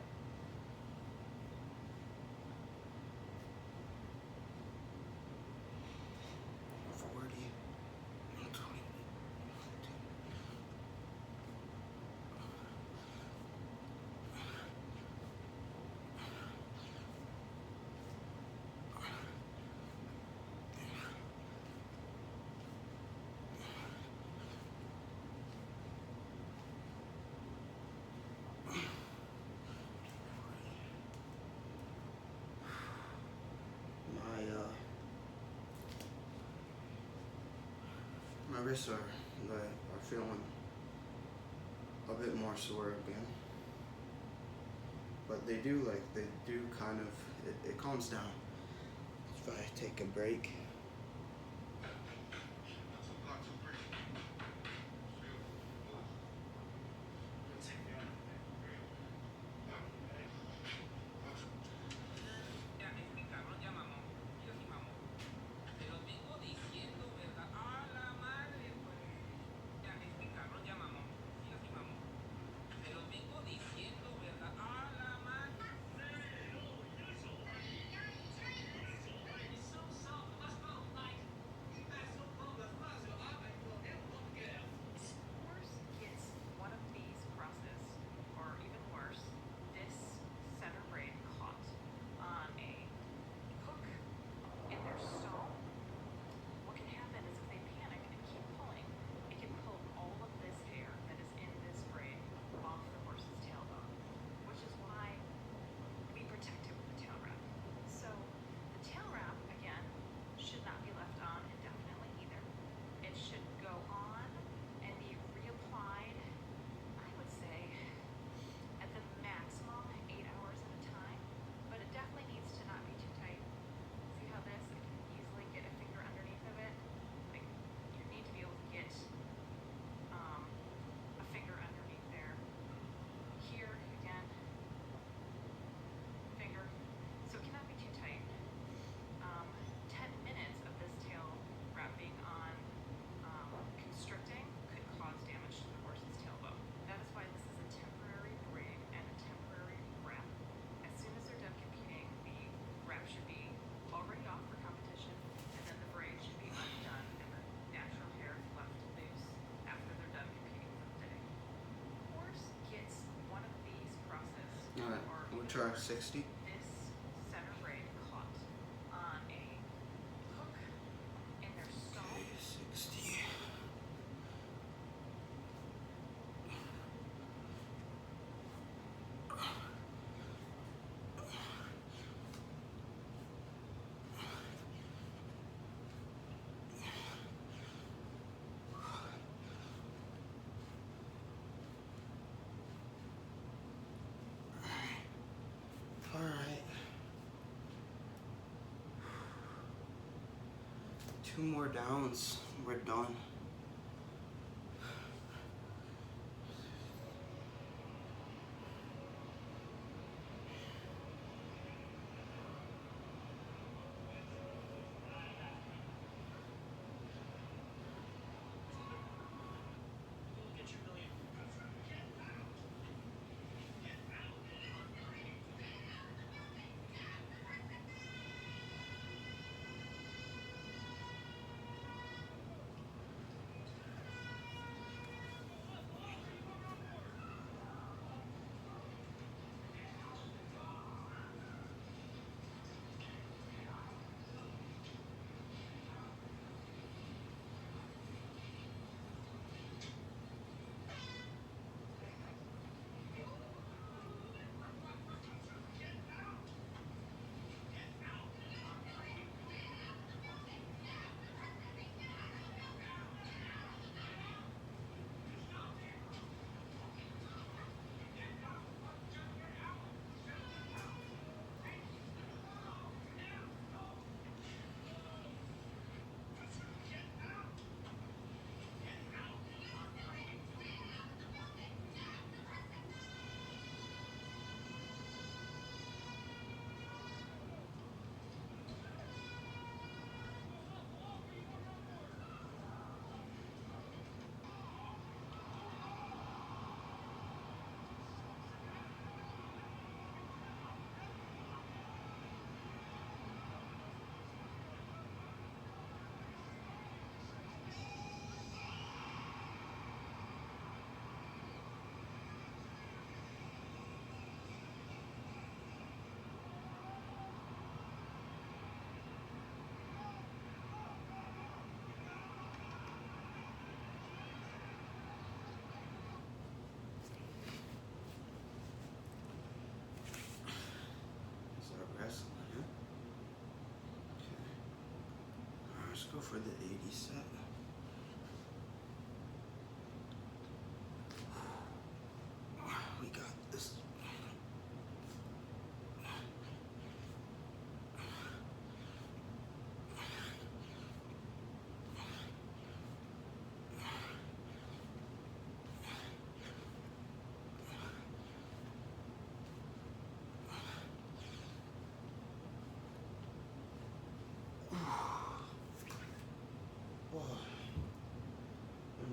my wrists are feeling a bit more sore again. But they do kind of, it calms down if I take a break. Ya, este cabrón ya mamó. Yo sí mamó. Te lo vengo diciendo, ¿verdad? ¡A la madre, güey! Ya, este cabrón ya mamó. Yo sí mamó. Te lo vengo diciendo, ¿verdad? ¡A la madre! Horse gets one of these crosses, or even worse, this center braid caught on a hook in their stall. What can happen is if they panic and keep pulling, it can pull all of this hair that is in this braid off the horse's tailbone, which is why we protect it with the tail wrap. So the tail wrap, again, should not be left on indefinitely either. It should go on and be reapplied, I would say, at the maximum 8 hours at a time, but it definitely needs to not be too tight. See how this, I can easily get a finger underneath of it. Like, you need to be able to get a finger underneath there. Here, again, finger. So it cannot be too tight. 10 minutes of this tail wrap being on constricting could cause damage to the horse's tailbone. That is why this is a temporary braid and a temporary wrap. As soon as they're done competing, the wrap should be already off for competition, and then the braid should be undone and the natural hair left loose after they're done competing for the day. Horse gets one of these crosses, Alright, or we'll even try worse, 60. this center braid caught on a hook in their stall. Okay, 60. Alright. 2 more downs, we're done. Let's go for the 80 set.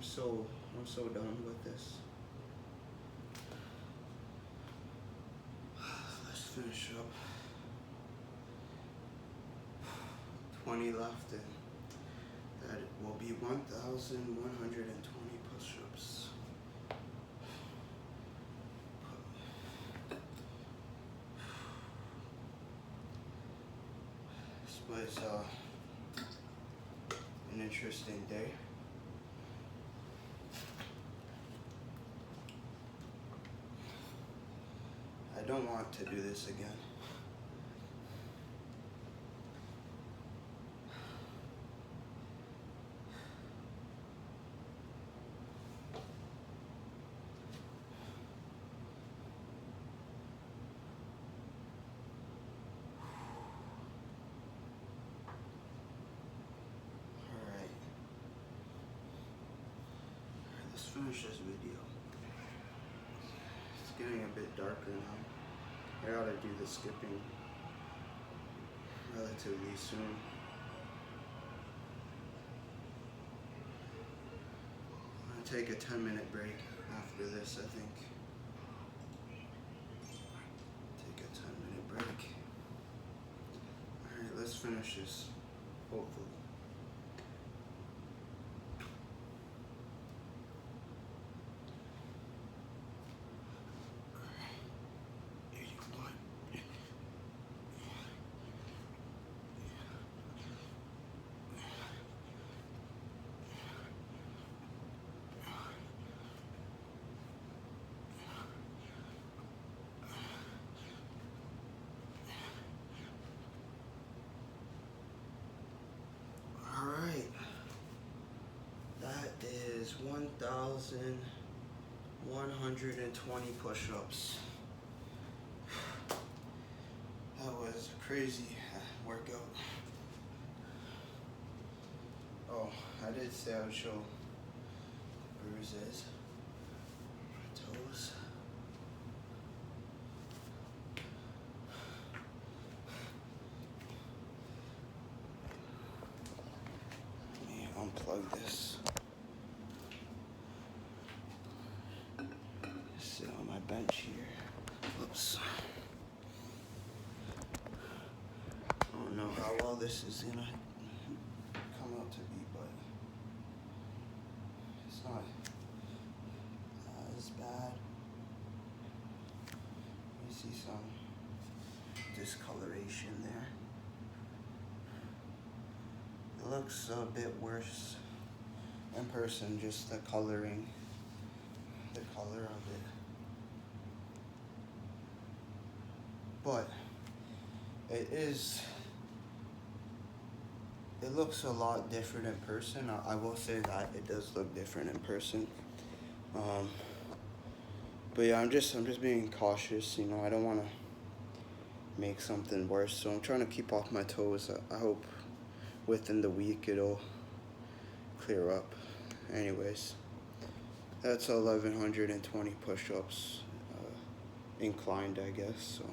I'm so done with this. Let's finish up. 20 left, and that will be 1,120 push-ups. This was an interesting day. I don't want to do this again. Alright, let's finish this video. It's getting a bit darker now. I gotta do the skipping relatively soon. I'm gonna take a 10-minute break after this, I think. Take a 10-minute break. Alright, let's finish this, hopefully. Alright, that is 1,120 push-ups. That was a crazy workout. Oh, I did say I would show bruises, my toes. Let me unplug this. Sit on my bench here. Oops. I don't know how well this is gonna come out to be, but it's not as bad. You see some discoloration there. It looks a bit worse in person, just the coloring, the color of it. But it looks a lot different in person. I will say that it does look different in person. But yeah, I'm just being cautious, you know. I don't want to make something worse, so I'm trying to keep off my toes. I hope within the week it'll clear up. Anyways, that's 1,120 push-ups, inclined, I guess. So